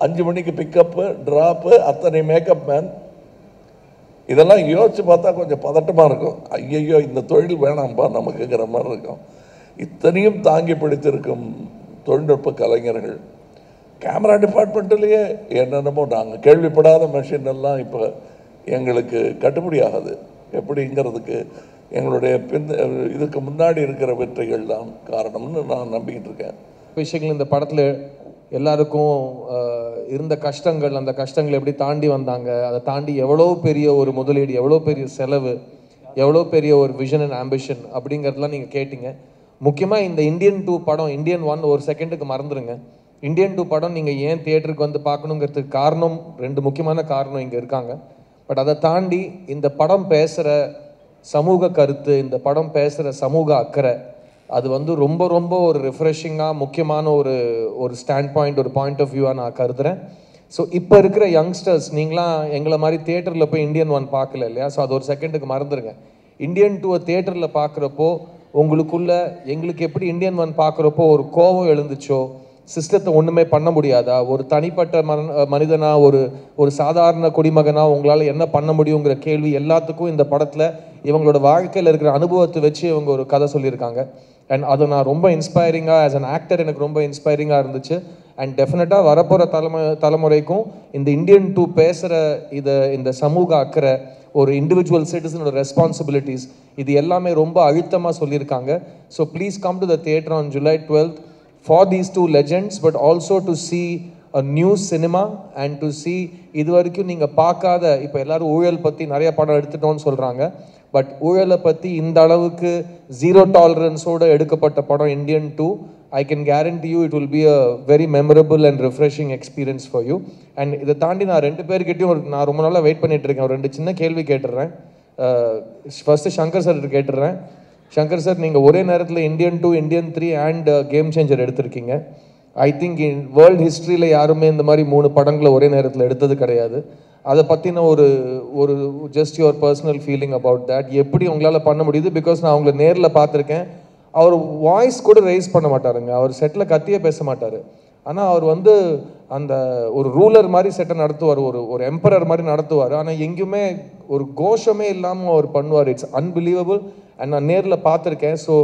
5 மணிக்கு பிக்கப்பு, ட்ராப்பு, அத்தனை மேக்கப் மேன், இதெல்லாம் யோசித்து பார்த்தா கொஞ்சம் பதட்டமாக இருக்கும். ஐயையோ இந்த தொழில் வேணாம்பா நமக்குங்கிற மாதிரி இருக்கும். இத்தனையும் தாங்கி பிடித்திருக்கும் தொழில்நுட்ப கலைஞர்கள். கேமரா டிபார்ட்மெண்ட்லேயே என்னென்னமோ நாங்கள் கேள்விப்படாத மெஷின் எல்லாம் இப்போ எங்களுக்கு கட்டுப்படி ஆகுது எப்படிங்கிறதுக்கு எங்களுடைய இதுக்கு முன்னாடி இருக்கிற வெற்றிகள் தான் காரணம்னு நான் நம்பிக்கிட்டு இருக்கேன். விஷயங்கள் இந்த படத்தில் எல்லாருக்கும் இருந்த கஷ்டங்கள், அந்த கஷ்டங்களை எப்படி தாண்டி வந்தாங்க, அதை தாண்டி எவ்வளோ பெரிய ஒரு முதலீடு, எவ்வளோ பெரிய செலவு, எவ்வளோ பெரிய ஒரு விஷன் அண்ட் ஆம்பிஷன் அப்படிங்கிறதுலாம் நீங்கள் கேட்டிங்க. முக்கியமாக இந்த இந்தியன் 2 படம், இந்தியன் 1 ஒரு செகண்டுக்கு மறந்துடுங்க. இந்தியன் 2 படம் நீங்கள் ஏன் தியேட்டருக்கு வந்து பார்க்கணுங்கிறதுக்கு காரணம், 2 முக்கியமான காரணம் இங்கே இருக்காங்க. பட் அதை தாண்டி இந்த படம் பேசுகிற சமூக கருத்து, இந்த படம் பேசுகிற சமூக அக்கறை, அது வந்து ரொம்ப ரொம்ப ஒரு ரிஃப்ரெஷிங்காக முக்கியமான ஒரு ஸ்டாண்ட் பாயிண்ட், ஒரு பாயிண்ட் ஆஃப் வியூவாக நான் கருதுகிறேன். ஸோ இப்போ இருக்கிற யங்ஸ்டர்ஸ், நீங்களாம் எங்களை மாதிரி தியேட்டரில் போய் இந்தியன் 1 பார்க்கல இல்லையா? ஸோ அது ஒரு செகண்டுக்கு மறந்துடுங்க. இந்தியன் 2 தியேட்டரில் பார்க்குறப்போ உங்களுக்குள்ள எங்களுக்கு எப்படி இந்தியன் 1 பார்க்குறப்போ ஒரு கோபம் எழுந்துச்சோ, சிஸ்டத்தை ஒன்றுமே பண்ண முடியாதா, ஒரு தனிப்பட்ட மனிதனா, ஒரு சாதாரண குடிமகனா உங்களால் என்ன பண்ண முடியுங்கிற கேள்வி எல்லாத்துக்கும் இந்த படத்தில் இவங்களோட வாழ்க்கையில் இருக்கிற அனுபவத்தை வச்சு இவங்க ஒரு கதை சொல்லியிருக்காங்க. அண்ட் அது நான் ரொம்ப இன்ஸ்பைரிங்காக, ஆஸ் அன் ஆக்டர் எனக்கு ரொம்ப இன்ஸ்பைரிங்காக இருந்துச்சு. அண்ட் டெஃபினட்டாக வரப்போகிற தலைமுறைக்கும் இந்த இந்தியன் 2 பேசுகிற இந்த சமூக அக்கறை, ஒரு இண்டிவிஜுவல் சிட்டிசனோட ரெஸ்பான்சிபிலிட்டிஸ், இது எல்லாமே ரொம்ப அழுத்தமாக சொல்லியிருக்காங்க. So please come to the theatre on July 12th for these 2 legends, but also to see a new cinema and to see இது வரைக்கும் நீங்கள் பார்க்காத, இப்போ எல்லாரும் ஊழல் பற்றி நிறைய படம் எடுத்துட்டோன்னு சொல்கிறாங்க, பட் ஊழலை பற்றி இந்த அளவுக்கு 0 டாலரன்ஸோடு எடுக்கப்பட்ட படம் Indian 2. I can guarantee you it will be a very memorable and refreshing experience for you. And இதை தாண்டி நான் 2 பேர்கிட்டையும் நான் ரொம்ப நாளாக வெயிட் பண்ணிட்டு இருக்கேன். ஒரு 2 சின்ன கேள்வி கேட்டுடுறேன். ஃபர்ஸ்ட் சங்கர் சார் கேட்டுடுறேன். சங்கர் சார், நீங்கள் ஒரே நேரத்தில் Indian 2, Indian 3 and game changer எடுத்திருக்கீங்க. ஐ திங்க் இன் வேர்ல்டு ஹிஸ்ட்ரியில் யாருமே இந்த மாதிரி 3 படங்களை ஒரே நேரத்தில் எடுத்தது கிடையாது. அதை பற்றின ஒரு just your personal feeling about that, எப்படி உங்களால் பண்ண முடியுது? பிகாஸ் நான் அவங்கள நேரில் பார்த்துருக்கேன். அவர் வாய்ஸ் கூட ரைஸ் பண்ண மாட்டாருங்க, அவர் செட்டில் கத்தியே பேச மாட்டார். ஆனால் அவர் வந்து அந்த ஒரு ரூலர் மாதிரி செட்டை நடத்துவார், ஒரு எம்பரர் மாதிரி நடத்துவார். ஆனால் எங்கேயுமே ஒரு கோஷமே இல்லாமல் அவர் பண்ணுவார். It's unbelievable. அண்ட் நான் நேரில் பார்த்துருக்கேன். So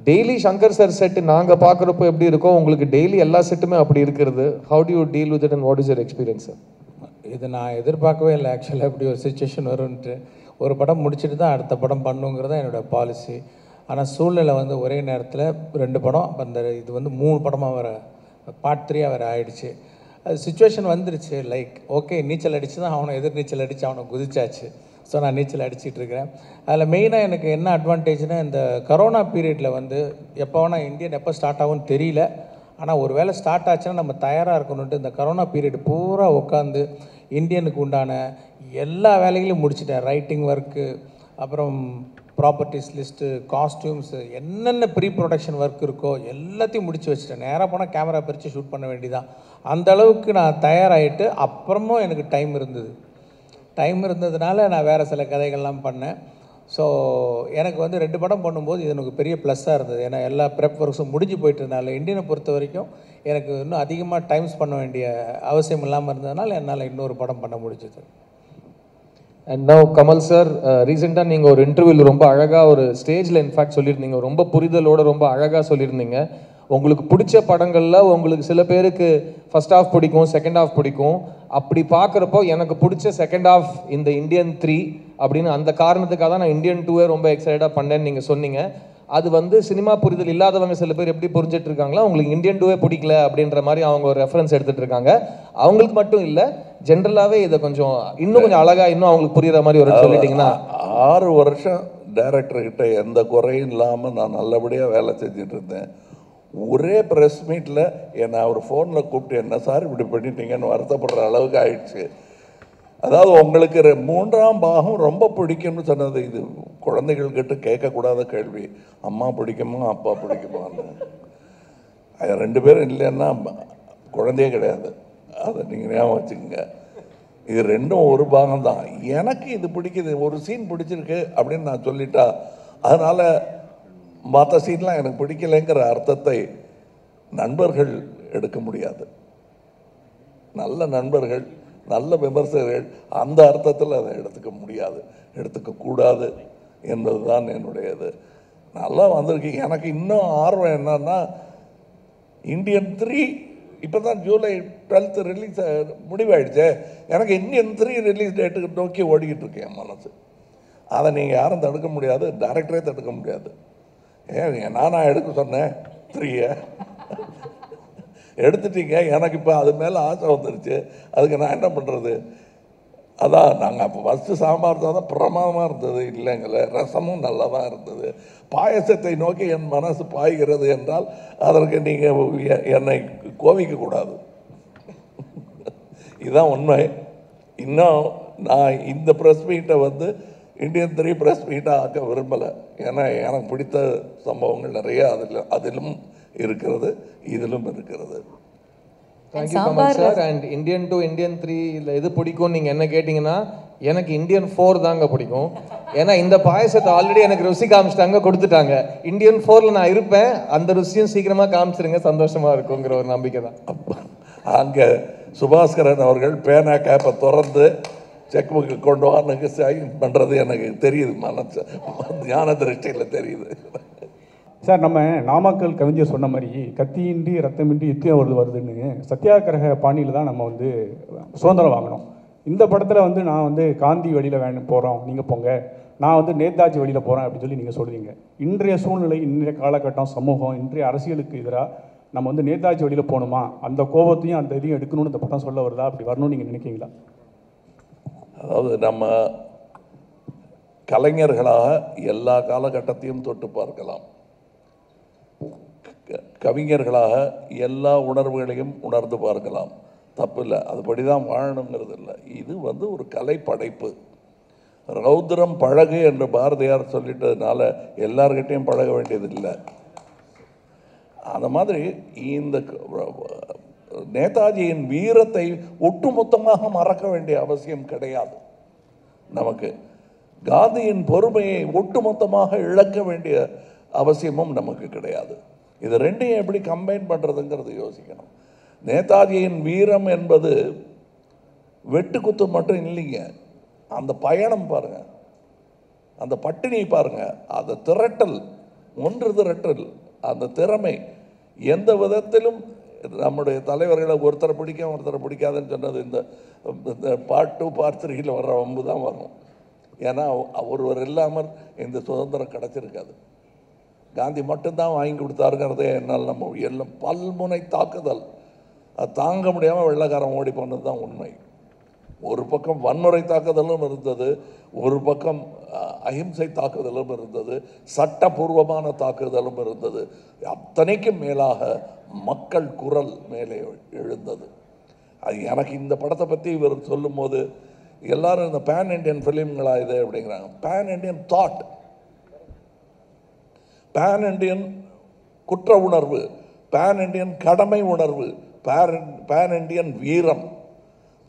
daily Shankar sir set நாங்கள் பார்க்குறப்போ எப்படி இருக்கோ, உங்களுக்கு டெய்லி எல்லா செட்டுமே அப்படி இருக்கிறது. How to you deal with it and what is your experience sir? இது நான் எதிர்பார்க்கவே இல்லை ஆக்சுவலாக, இப்படி ஒரு சுச்சுவேஷன் வரும்ன்ட்டு. ஒரு படம் முடிச்சுட்டு தான் அடுத்த படம் பண்ணுங்கிறது தான் என்னோடய பாலிசி. ஆனால் சூழ்நிலை வந்து ஒரே நேரத்தில் 2 படம், அப்போ அந்த இது வந்து 3 படமாக வர பார்ட் 3 வேறு ஆகிடுச்சு. அது சுச்சுவேஷன் வந்துருச்சு. லைக் ஓகே, நீச்சல் அடித்து தான் அவனை எதிர் நீச்சல் அடித்து அவனை குதிச்சாச்சு. ஸோ நான் நீச்சல் அடிச்சிட்டு இருக்கிறேன். அதில் மெயினாக எனக்கு என்ன அட்வான்டேஜ்னால், இந்த கரோனா பீரியடில் வந்து எப்போ வேணால் இந்தியன் எப்போ ஸ்டார்ட் ஆகும்னு தெரியல. ஆனால் ஒரு வேளை ஸ்டார்ட் ஆச்சுன்னா நம்ம தயாராக இருக்கணுன்ட்டு இந்த கரோனா பீரியட் பூரா உட்காந்து இந்தியனுக்கு உண்டான எல்லா வேலைகளையும் முடிச்சிட்டேன். ரைட்டிங் ஒர்க்கு, அப்புறம் ப்ராப்பர்ட்டிஸ் லிஸ்ட்டு, காஸ்டியூம்ஸு, என்னென்ன ப்ரீ ப்ரொடக்ஷன் ஒர்க் இருக்கோ எல்லாத்தையும் முடிச்சு வச்சுட்டேன். நேராக போனால் கேமரா பிரித்து ஷூட் பண்ண வேண்டியதான். அந்த அளவுக்கு நான் தயாராகிட்டு அப்புறமும் எனக்கு டைம் இருந்ததுனால நான் வேறு சில கதைகள்லாம் பண்ணேன். ஸோ எனக்கு வந்து 2 படம் பண்ணும்போது இது எனக்கு பெரிய ப்ளஸ்ஸாக இருந்தது. ஏன்னா எல்லா ப்ரெப் ஒர்க்ஸும் முடிஞ்சு போயிட்டதுனால இந்தியனை பொறுத்த வரைக்கும் எனக்கு இன்னும் அதிகமாக டைம்ஸ் பண்ண வேண்டிய அவசியம் இல்லாமல் இருந்ததுனால என்னால் இன்னொரு படம் பண்ண முடிஞ்சது. அண்ட் நவ் கமல் சார், ரீசெண்டாக நீங்கள் ஒரு இன்டர்வியூவில் ரொம்ப அழகாக ஒரு ஸ்டேஜில் இன்ஃபேக்ட் சொல்லியிருந்தீங்க, ரொம்ப புரிதலோடு ரொம்ப அழகாக சொல்லியிருந்தீங்க. உங்களுக்கு பிடிச்ச படங்களில் உங்களுக்கு சில பேருக்கு ஃபர்ஸ்ட் ஹாஃப் பிடிக்கும், செகண்ட் ஹாஃப் பிடிக்கும். அப்படி பார்க்குறப்போ எனக்கு பிடிச்ச செகண்ட் ஹாஃப் இந்த இந்தியன் 3 அப்படின்னு, அந்த காரணத்துக்காக தான் நான் இந்தியன் 2 ரொம்ப எக்ஸைட்டடாக பண்ணேன்னு நீங்கள் சொன்னீங்க. அது வந்து சினிமா புரிதல் இல்லாதவங்க சில பேர் எப்படி புரிஞ்சிட்டு இருக்காங்களா, உங்களுக்கு இந்தியன் 2 பிடிக்கல அப்படின்ற மாதிரி அவங்க ஒரு ரெஃபரன்ஸ் எடுத்துகிட்டு இருக்காங்க. அவங்களுக்கு மட்டும் இல்லை, ஜென்ரலாகவே இதை கொஞ்சம் இன்னும் கொஞ்சம் அழகாக இன்னும் அவங்களுக்கு புரியுற மாதிரி ஒரு சொல்லிட்டீங்கன்னா. 6 வருஷம் டைரக்டர்கிட்ட எந்த குறையும் இல்லாமல் நான் நல்லபடியாக வேலை செஞ்சுட்டு இருந்தேன். ஒரே ப்ரெஸ் மீட்டில் என்னை அவர் ஃபோனில் கூப்பிட்டு, என்ன சார் இப்படி பண்ணிட்டீங்கன்னு வருத்தப்படுற அளவுக்கு ஆயிடுச்சு. அதாவது உங்களுக்கு 3ஆம் பாகம் ரொம்ப பிடிக்கும்னு சொன்னது, இது குழந்தைகள்கிட்ட கேட்கக்கூடாத கேள்வி. அம்மா பிடிக்குமா அப்பா பிடிக்குமான்னு. 2 பேரும் இல்லைன்னா குழந்தையே கிடையாது. அதை நீங்கள் ஞாபகம் வச்சுக்கோங்க. இது 2ம் ஒரு பாகம் தான். எனக்கு இது பிடிக்குது, ஒரு சீன் பிடிச்சிருக்கு அப்படின்னு நான் சொல்லிட்டா, அதனால் மற்ற சீன்லாம் எனக்கு பிடிக்கலைங்கிற அர்த்தத்தை நண்பர்கள் எடுக்க முடியாது. நல்ல நண்பர்கள், நல்ல விமர்சகர்கள் அந்த அர்த்தத்தில் அதை எடுத்துக்கக்கூடாது என்பது தான் என்னுடையது. நல்லா வந்திருக்கு. எனக்கு இன்னும் ஆர்வம் என்னன்னா, இந்தியன் 3 இப்போ தான் July 12th ரிலீஸ் முடிவாயிடுச்சு. எனக்கு இந்தியன் 3 ரிலீஸ் டேட்டுக்கு நோக்கி ஓடிக்கிட்டு இருக்கேன் மனசு. அதை நீங்கள் யாரும் தடுக்க முடியாது, டைரக்டரே தடுக்க முடியாது. ஏன் நானா எடுக்க சொன்னேன் 3 எடுத்துட்டீங்க. எனக்கு இப்போ அது மேலே ஆசை வந்துருச்சு, அதுக்கு நான் என்ன பண்ணுறது? அதான் நாங்கள் அப்போ ஃபஸ்ட்டு சாம்பார் தான் பிரமாதமாக இருந்தது இல்லைங்கள, ரசமும் நல்லா தான் இருந்தது. பாயசத்தை நோக்கி என் மனசு பாய்கிறது என்றால் அதற்கு நீங்கள் என்னை கோவிக்கக்கூடாது. இதுதான் உண்மை. இன்னும் நான் இந்த ப்ரெஸ் மீட்டை வந்து இந்தியன் 3 ப்ரெஸ் மீட்டாக ஆக்க விரும்பலை. ஏன்னா எனக்கு பிடித்த சம்பவங்கள் நிறைய அதிலும் இருக்கிறது, இதிலும் இருக்கிறது. Thank you Kamal sir. And Indian 2 Indian 3 இல்லை எது பிடிக்கும் நீங்கள் என்ன கேட்டிங்கன்னா எனக்கு இந்தியன் 4 தாங்க பிடிக்கும். ஏன்னா இந்த பாயசத்தை ஆல்ரெடி எனக்கு ருசி காமிச்சிட்டாங்க, கொடுத்துட்டாங்க. இந்தியன் 4ல் நான் இருப்பேன், அந்த ருசியும் சீக்கிரமாக காமிச்சிருங்க, சந்தோஷமாக இருக்குங்கிற ஒரு நம்பிக்கை தான். அங்கே சுபாஸ்கரன் அவர்கள் பேனா கேப்பை திறந்து செக் புக்கு கொண்டு வானுக்கு சைன் பண்ணுறது எனக்கு தெரியுது, மனசு ஞான திருஷ்டியில் தெரியுது. சார், நம்ம நாமக்கல் கவிஞர் சொன்ன மாதிரி கத்தியின்றி ரத்தமின்றி யுத்தம் வருதுன்னு சத்தியாகிரக பாணியில் தான் நம்ம வந்து சுதந்திரம் வாங்கணும். இந்த படத்தில் வந்து நான் வந்து காந்தி வழியில் போகிறோம், நீங்கள் போங்க, நான் வந்து நேதாஜி வழியில் போகிறேன் அப்படின்னு சொல்லி நீங்கள் சொல்கிறீங்க. இன்றைய சூழ்நிலை, இன்றைய காலகட்டம், சமூகம், இன்றைய அரசியலுக்கு எதிராக நம்ம வந்து நேதாஜி வழியில் போகணுமா, அந்த கோபத்தையும் அந்த இதையும் எடுக்கணும்னு இந்த படம் சொல்ல வருதா, அப்படி வரணும்னு நீங்கள் நினைக்கிறீங்களா? அதாவது நம்ம கலைஞர்களாக எல்லா காலகட்டத்தையும் தொட்டு பார்க்கலாம், கவிஞர்களாக எல்லா உணர்வுகளையும் உணர்ந்து பார்க்கலாம், தப்பு இல்லை, அதுபடி தான் வாழணுங்கிறது இல்லை. இது வந்து ஒரு கலை படைப்பு. ரௌத்ரம் பழகு என்று பாரதியார் சொல்லிட்டதுனால எல்லார்கிட்டையும் பழக வேண்டியது இல்லை. அந்த மாதிரி இந்த நேதாஜியின் வீரத்தை ஒட்டுமொத்தமாக மறக்க வேண்டிய அவசியம் கிடையாது நமக்கு. காந்தியின் பொறுமையை ஒட்டுமொத்தமாக இழக்க வேண்டிய அவசியமும் நமக்கு கிடையாது. இது ரெண்டையும் எப்படி கம்பைன் பண்ணுறதுங்கிறது யோசிக்கணும். நேதாஜியின் வீரம் என்பது வெட்டுக்குத்து மட்டும் இல்லைங்க. அந்த பயணம் பாருங்கள், அந்த பட்டினி பாருங்கள், அந்த திரட்டல், ஒன்று திரட்டல், அந்த திறமை, எந்த விதத்திலும் நம்முடைய தலைவர்களை ஒருத்தரை பிடிக்கும் ஒருத்தரை பிடிக்காதுன்னு சொன்னது இந்த பார்ட் 2 பார்ட் 3 வர்ற வம்பு தான் வரும். ஏன்னா ஒருவர் இல்லாமல் இந்த சுதந்திரம் கிடச்சிருக்காது. காந்தி மட்டும்தான் வாங்கி கொடுத்தாருங்கிறதே என்னால் நம்ம எல்லாம் பல்முனை தாக்குதல், அது தாங்க முடியாமல் வெள்ளைக்காரன் ஓடி போனது தான் உண்மை. ஒரு பக்கம் வன்முறை தாக்குதலும் இருந்தது, ஒரு பக்கம் அஹிம்சை தாக்குதலும் இருந்தது, சட்டபூர்வமான தாக்குதலும் இருந்தது. அத்தனைக்கும் மேலாக மக்கள் குரல் மேலே எழுந்தது. அது எனக்கு இந்த படத்தை பற்றி இவர் சொல்லும் போது எல்லாரும் இந்த பேன் இண்டியன் ஃபிலிம்களா இது அப்படிங்கிறாங்க. Pan Indian thought, pan Indian குற்ற உணர்வு, பேன் இண்டியன் கடமை உணர்வு, பேன் இண்டியன் வீரம்.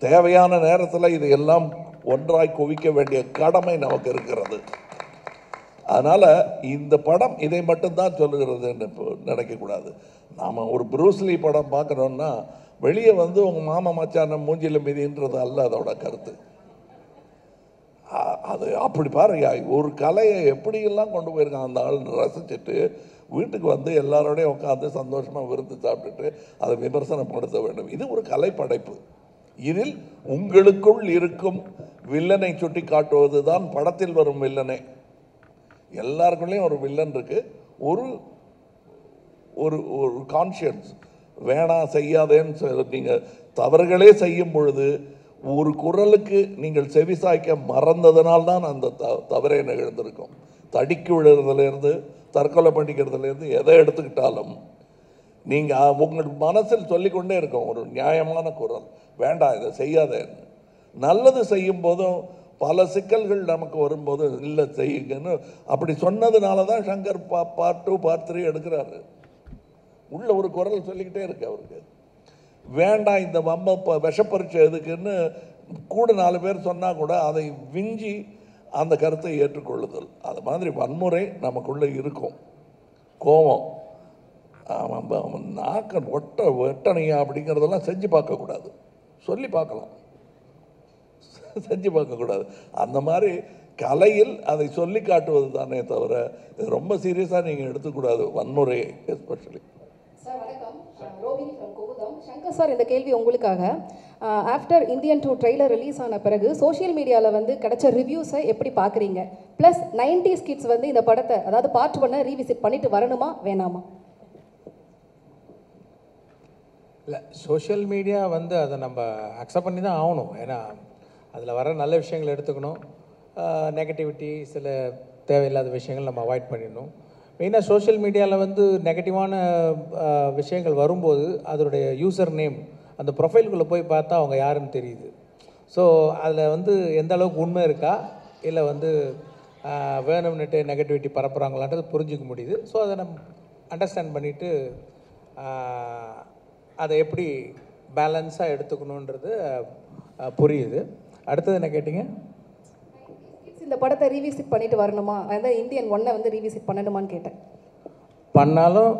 தேவையான நேரத்தில் இது எல்லாம் ஒன்றாய் குவிக்க வேண்டிய கடமை நமக்கு இருக்கிறது. அதனால் இந்த படம் இதை மட்டும்தான் சொல்லுகிறதுன்னு நினைக்கக்கூடாது. நாம் ஒரு ப்ரூஸ்லி படம் பார்க்குறோன்னா வெளியே வந்து உங்கள் மாமா மச்சான மூஞ்சியில் மீதின்றது அல்ல அதோட கருத்து. அது அப்படி பாருங்க, ஒரு கலையை எப்படியெல்லாம் கொண்டு போயிருக்கான் அந்த ஆள் ரசிச்சுட்டு வீட்டுக்கு வந்து எல்லாரோடையும் உட்காந்து சந்தோஷமாக விருந்து சாப்பிட்டுட்டு அதை விமர்சனப்படுத்த வேண்டும். இது ஒரு கலை படைப்பு. இதில் உங்களுக்குள் இருக்கும் வில்லனை சுட்டி காட்டுவது தான் படத்தில் வரும் வில்லனே. எல்லாருக்குள்ளேயும் ஒரு வில்லன் இருக்கு, ஒரு ஒரு ஒரு கான்ஷியன்ஸ் வேணாம் செய்யாதேன்னு நீங்கள் தவறுகளே செய்யும் பொழுது ஒரு குரலுக்கு நீங்கள் செவிசாய்க்க மறந்ததுனால்தான் அந்த தவறே நிகழ்ந்திருக்கும். தடிக்கு விழுறதுலேருந்து தற்கொலை பண்ணிக்கிறதுலேருந்து எதை எடுத்துக்கிட்டாலும் நீங்கள் உங்கள் மனசில் சொல்லிக்கொண்டே இருக்கும் ஒரு நியாயமான குரல், வேண்டாம் இதை செய்யாதேன்னு. நல்லது செய்யும் போதும் பல சிக்கல்கள் நமக்கு வரும்போது இல்லை செய்யுங்கன்னு அப்படி சொன்னதுனால தான் சங்கர் பார்ட் 2 பார்ட் 3 எடுக்கிறாரு. உள்ள ஒரு குரல் சொல்லிக்கிட்டே இருக்கு அவருக்கு, வேண்டாம் இந்த வம்ப விஷப்பரீட்சை எதுக்குன்னு கூட 4 பேர் சொன்னால் கூட அதை விஞ்சி அந்த கருத்தை ஏற்றுக்கொள்ளுதல். அது மாதிரி வன்முறை நமக்குள்ளே இருக்கும், கோபம், அவன் நாக்க வெட்டணையா அப்படிங்கிறதெல்லாம் செஞ்சு பார்க்கக்கூடாது, சொல்லி பார்க்கலாம், செஞ்சு பார்க்கக்கூடாது. அந்த மாதிரி கலையில் அதை சொல்லி காட்டுவது தானே தவிர இது ரொம்ப சீரியஸாக நீங்கள் எடுத்துக்கூடாது வன்முறையை எஸ்பெஷலி. சார் வணக்கம், ரோஹினி ஃப்ரம் கோகுதம். சங்கர் சார், இந்த கேள்வி உங்களுக்காக. ஆஃப்டர் இந்தியன் 2 ட்ரெய்லர் ரிலீஸ் ஆன பிறகு சோஷியல் மீடியாவில் வந்து கிடைச்ச ரிவ்யூஸை எப்படி பார்க்குறீங்க? ப்ளஸ் 90s கிட்ஸ் வந்து இந்த படத்தை அதாவது பார்ட் 1 ரீவிசிட் பண்ணிட்டு வரணுமா வேணாமா? இல்லை, சோஷியல் மீடியா வந்து அதை நம்ம அக்செப்ட் பண்ணி தான் ஆகணும். ஏன்னா அதில் வர நல்ல விஷயங்கள் எடுத்துக்கணும், நெகட்டிவிட்டி சில தேவையில்லாத விஷயங்கள் நம்ம அவாய்ட் பண்ணிடணும். மெயினாக சோஷியல் மீடியாவில் வந்து நெகட்டிவான விஷயங்கள் வரும்போது அதனுடைய யூசர் நேம் அந்த ப்ரொஃபைலுக்குள்ளே போய் பார்த்தா அவங்க யாருன்னு தெரியுது. ஸோ அதில் வந்து எந்த அளவுக்கு உண்மை இருக்கா இல்லை வந்து வேணும்னுட்டு நெகட்டிவிட்டி பரப்புகிறாங்களான்றது புரிஞ்சிக்க முடியுது. ஸோ அதை நம்ம அண்டர்ஸ்டாண்ட் பண்ணிவிட்டு அதை எப்படி பேலன்ஸாக எடுத்துக்கணுன்றது புரியுது. அடுத்தது என்ன கேட்டிங்க? இந்த படத்தை ரீவிசிட் பண்ணிட்டு வரணுமா, அதாவது இந்தியன் 1 வந்து ரீவிசிட் பண்ணணுமான்னு கேட்டேன். பண்ணாலும்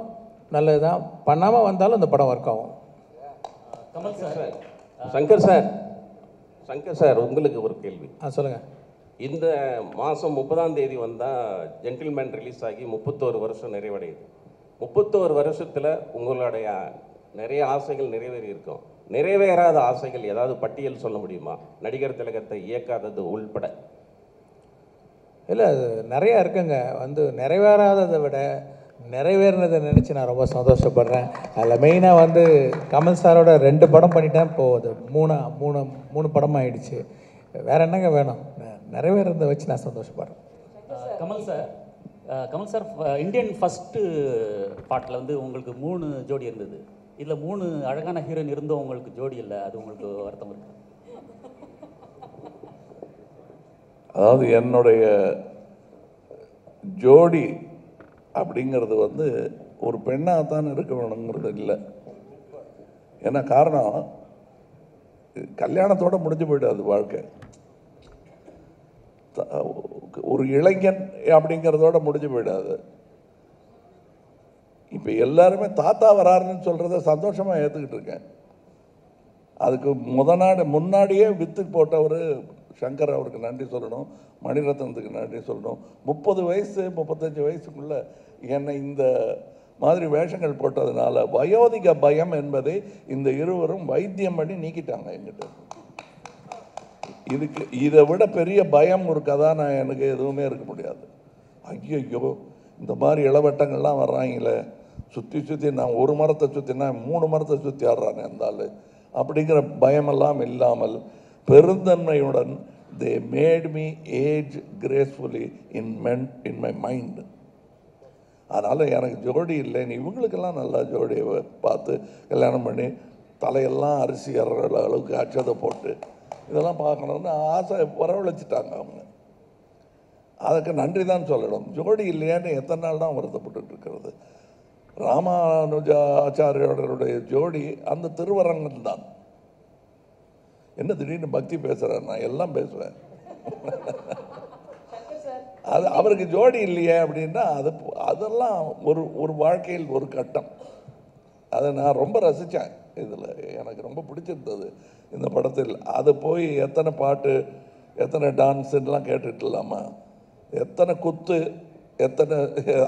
நல்லது தான், பண்ணாமல் வந்தாலும் இந்த படம் ஒர்க் ஆகும். கமல் சார், சங்கர் சார் உங்களுக்கு ஒரு கேள்வி. சொல்லுங்கள். இந்த மாதம் 30ஆம் தேதி வந்தால் ஜென்டில்மேன் ரிலீஸ் ஆகி 31 வருஷம் நிறைவடையுது. 31 வருஷத்தில் உங்களுடைய நிறைய ஆசைகள் நிறைவேறி இருக்கும். நிறைவேறாத ஆசைகள் ஏதாவது பட்டியல் சொல்ல முடியுமா? நடிகர் திலகத்தை இயக்காதது உள்பட. இல்லை, அது நிறையா இருக்குங்க. வந்து நிறைவேறாததை விட நிறைவேறினதை நினச்சி நான் ரொம்ப சந்தோஷப்படுறேன். அதில் மெயினாக வந்து கமல் சாரோட 2 படம் பண்ணிட்டேன். இப்போது அது மூணு படமாக ஆயிடுச்சு. வேறு என்னங்க வேணும்? நிறைவேறதை வச்சு நான் சந்தோஷப்படுறேன். கமல் சார் இந்தியன் ஃபஸ்ட்டு பாட்டில் வந்து உங்களுக்கு 3 ஜோடி இருந்தது. இதில் 3 அழகான ஹீரோயின் இருந்தும் உங்களுக்கு ஜோடி இல்லை, அது உங்களுக்கு வருத்தம் இருக்கு? அதாவது என்னுடைய ஜோடி அப்படிங்கிறது வந்து ஒரு பெண்ணாக தான் இருக்க வேணுங்கிறது இல்லை. ஏன்னா காரணம், கல்யாணத்தோடு முடிஞ்சு போய்டாது வாழ்க்கை. ஒரு இளைஞன் அப்படிங்கிறதோட முடிஞ்சு போயிடாது. இப்போ எல்லாருமே தாத்தா வராருன்னு சொல்கிறத சந்தோஷமாக ஏற்றுக்கிட்டு இருக்கேன். அதுக்கு முன்னாடியே வித்து போட்டவர் சங்கர், அவருக்கு நன்றி சொல்லணும். மணிரத்னத்துக்கு நன்றி சொல்லணும். 30 வயசு 35 வயசுக்குள்ளே என்னை இந்த மாதிரி வேஷங்கள் போட்டதுனால வயோதிக பயம் என்பதை இந்த இருவரும் வைத்தியம் பண்ணி நீக்கிட்டாங்க என்கிட்ட. இதை விட பெரிய பயம் ஒரு கதாநாயகனுக்கு எதுவுமே இருக்க முடியாது. ஐயோ, இந்த மாதிரி இளவட்டங்கள்லாம் வர்றாங்களே, சுற்றி நான் ஒரு மரத்தை சுற்றினா 3 மரத்தை சுற்றி ஆடுறானே அந்த ஆள் அப்படிங்கிற பயமெல்லாம் இல்லாமல் பெருந்தன்மையுடன் they made me age gracefully in my mind. அதனால் எனக்கு ஜோடி இல்லைன்னு இவங்களுக்கெல்லாம் நல்லா ஜோடியை பார்த்து கல்யாணம் பண்ணி தலையெல்லாம் அரிசி ஏறுற அளவுக்கு அச்சதை போட்டு இதெல்லாம் பார்க்கணுன்னு ஆசை வரவழைச்சிட்டாங்க அவங்க. அதுக்கு நன்றி தான் சொல்லணும். ஜோடி இல்லையான்னு எத்தனை நாள் தான் வருத்தப்பட்டு இருக்கிறது. ராமானுஜாச்சாரியோடைய ஜோடி அந்த திருவரங்கன் தான். என்ன திடீர்னு பக்தி பேசுகிறேன்? நான் எல்லாம் பேசுவேன். அது அவருக்கு ஜோடி இல்லையே அப்படின்னா அதெல்லாம் ஒரு வாழ்க்கையில் ஒரு கட்டம். அதை நான் ரொம்ப ரசித்தேன். இதில் எனக்கு ரொம்ப பிடிச்சிருந்தது இந்த படத்தில். அது போய் எத்தனை பாட்டு எத்தனை டான்ஸுலாம் கேட்டுட்டு இல்லாமா, எத்தனை குத்து,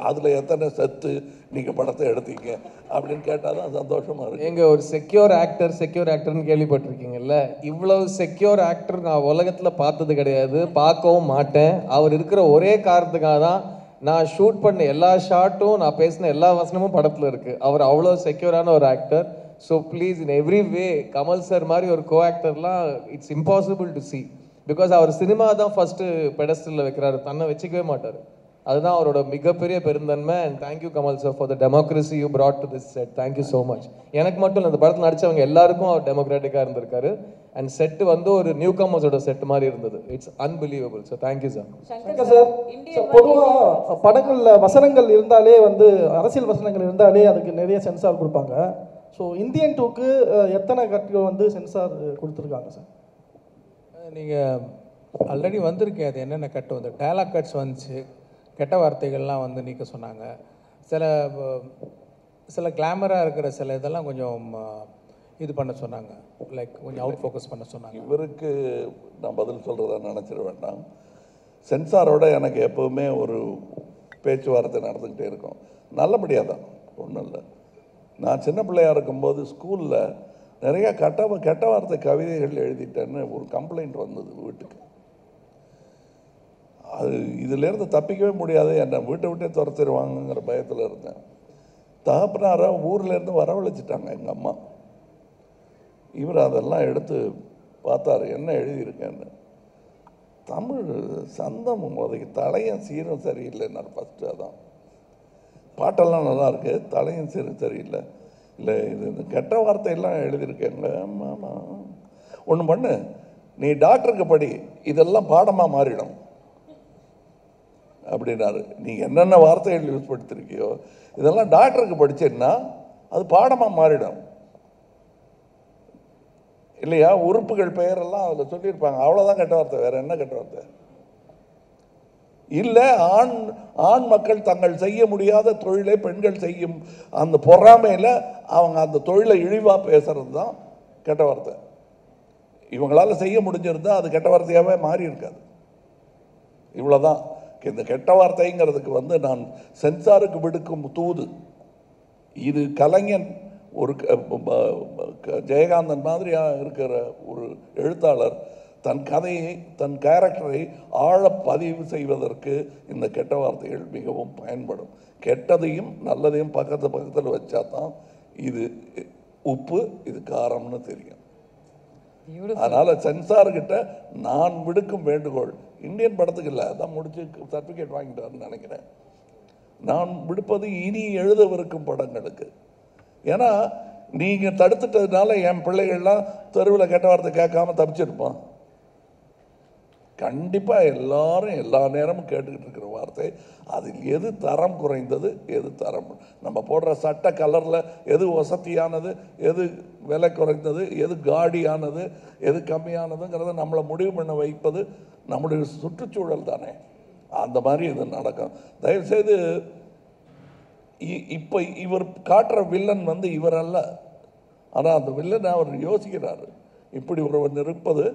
அதில் எத்தனை செத்து நீங்கள் படத்தை எடுத்தீங்க அப்படின்னு கேட்டால் தான் சந்தோஷமாக இருக்குது. எங்கள் ஒரு செக்யூர் ஆக்டர்னு கேள்விப்பட்டிருக்கீங்கல்ல, இவ்வளவு செக்யூர் ஆக்டர் நான் உலகத்தில் பார்த்தது கிடையாது, பார்க்கவும் மாட்டேன். அவர் இருக்கிற ஒரே காரணத்துக்காக தான் நான் ஷூட் பண்ண எல்லா ஷாட்டும், நான் பேசின எல்லா வசனமும் படத்தில் இருக்குது. அவர் அவ்வளோ செக்யூரான ஒரு actor. So please, in every way Kamal sir மாதிரி ஒரு கோ ஆக்டர்லாம் it's impossible to see. Because அவர் சினிமா தான் ஃபஸ்ட்டு பெடஸ்டலில் வைக்கிறாரு, தன்னை வச்சுக்கவே மாட்டார். அதுதான் அவரோட மிகப்பெரிய பெருந்தன்மை. And thank you Kamal sir for the democracy you brought to this set. Thank you so much. எனக்கு மட்டும் இல்லை, இந்த படத்தில் நடித்தவங்க எல்லாருக்கும் அவர் டெமோக்ராட்டிக்காக இருந்திருக்காரு. அண்ட் செட்டு வந்து ஒரு நியூ கமர்ஸோட செட் மாதிரி இருந்தது. It's unbelievable. So thank you sir. Shankar sir, பொதுவாக படங்களில் வசனங்கள் இருந்தாலே வந்து அரசியல் வசனங்கள் இருந்தாலே அதுக்கு நிறைய சென்சார் கொடுப்பாங்க. ஸோ இந்தியன் 2க்கு எத்தனை கட்டுகள் வந்து சென்சார் கொடுத்துருக்காங்க சார்? நீங்கள் ஆல்ரெடி வந்திருக்கேன். அது என்னென்ன கட்டு வந்து டயலாக் கட்ஸ் வந்துச்சு, கெட்ட வார்த்தைகள்லாம் வந்து நீக்க சொன்னாங்க. சில கிளாமராக இருக்கிற சில இதெல்லாம் கொஞ்சம் இது பண்ண சொன்னாங்க, லைக் கொஞ்சம் அவுட் ஃபோக்கஸ் பண்ண சொன்னாங்க. இவருக்கு நான் பதில் சொல்கிறதா நினச்சிட வேண்டாம். சென்சாரோட எனக்கு எப்போவுமே ஒரு பேச்சுவார்த்தை நடந்துக்கிட்டே இருக்கும். நல்லபடியாக தான், ஒன்றும் இல்லை. நான் சின்ன பிள்ளையாக இருக்கும்போது ஸ்கூலில் நிறையா கெட்ட வார்த்தை கவிதைகள் எழுதிட்டேன்னு ஒரு கம்ப்ளைண்ட் வந்தது வீட்டுக்கு. அது இதிலேருந்து தப்பிக்கவே முடியாது, என்னை வீட்டை விட்டே துரத்திடுவாங்கங்கிற பயத்தில் இருந்தேன். தகப்பனாரை ஊர்லேருந்து வரவழைச்சிட்டாங்க எங்கள் அம்மா. இவர் அதெல்லாம் எடுத்து பார்த்தாரு, என்ன எழுதியிருக்கேன்னு. தமிழ் சந்தம் உதைக்கு தலையும் சீரும் சரியில்லைன்னாரு ஃபஸ்ட்டு. அதான் பாட்டெல்லாம் நல்லாயிருக்கு, தலையும் சீரும் சரியில்லை. இல்லை இது இந்த கெட்ட வார்த்தையெல்லாம் எழுதியிருக்கேங்க. ஆமாம், ஒன்று பண்ணு, நீ டாக்டருக்கு படி, இதெல்லாம் பாடமாக மாறிடும் அப்படின்னாரு. நீ என்னென்ன வார்த்தைகள் யூஸ் படுத்திருக்கியோ இதெல்லாம் டாக்டருக்கு படிச்சேன்னா அது பாடமாக மாறிடும் இல்லையா? உறுப்புகள் பெயரெல்லாம் அதில் சொல்லியிருப்பாங்க, அவ்வளோதான் கெட்ட வார்த்தை, வேற என்ன கெட்ட வார்த்தை? இல்லை, ஆண் மக்கள் தங்கள் செய்ய முடியாத தொழிலை பெண்கள் செய்யும் அந்த பொறாமையில் அவங்க அந்த தொழிலை இழிவாக பேசுறது தான் கெட்ட வார்த்தை. இவங்களால செய்ய முடிஞ்சிருந்தா அது கெட்ட வார்த்தையாகவே மாறி இருக்காது. இவ்வளோதான். இந்த கெட்ட வார்த்தைங்கிறதுக்கு நான் சென்சாருக்கு விடுக்கும் தூது. இது கலைஞன் ஒரு ஜெயகாந்தன் மாதிரியாக இருக்கிற ஒரு எழுத்தாளர் தன் கதையை தன் கேரக்டரை ஆழ பதிவு செய்வதற்கு இந்த கெட்ட வார்த்தைகள் மிகவும் பயன்படும். கெட்டதையும் நல்லதையும் பக்கத்தில் வச்சா தான் இது உப்பு இது காரம்னு தெரியும். அதனால் சென்சார்கிட்ட நான் விடுக்கும் வேண்டுகோள், இந்தியன் படத்துக்கு இல்லை, அதான் முடிச்சு சர்டிஃபிகேட் வாங்கிட்டாருன்னு நினைக்கிறேன், நான் விடுப்பது இனி எழுதவிருக்கும் படங்களுக்கு. ஏன்னா நீங்கள் தடுத்துட்டதுனால என் பிள்ளைகள்லாம் தெருவில் கெட்ட வார்த்தை கேட்காம தப்பிச்சிருப்பான். கண்டிப்பாக எல்லாரும் எல்லா நேரமும் கேட்டுக்கிட்டு இருக்கிற வார்த்தை, அதில் எது தரம் குறைந்தது, எது தரம், நம்ம போடுற சட்ட கலரில் எது வசதியானது, எது விலை குறைந்தது, எது காடியானது, எது கம்மியானதுங்கிறத நம்மளை முடிவு பண்ண வைப்பது நம்முடைய சுற்றுச்சூழல் தானே. அந்த மாதிரி இது நடக்கும். தயவுசெய்து இப்போ இவர் காட்டுற வில்லன் இவர் அல்ல, ஆனால் அந்த வில்லனை அவர் யோசிக்கிறார், இப்படி ஒருவன் இருப்பது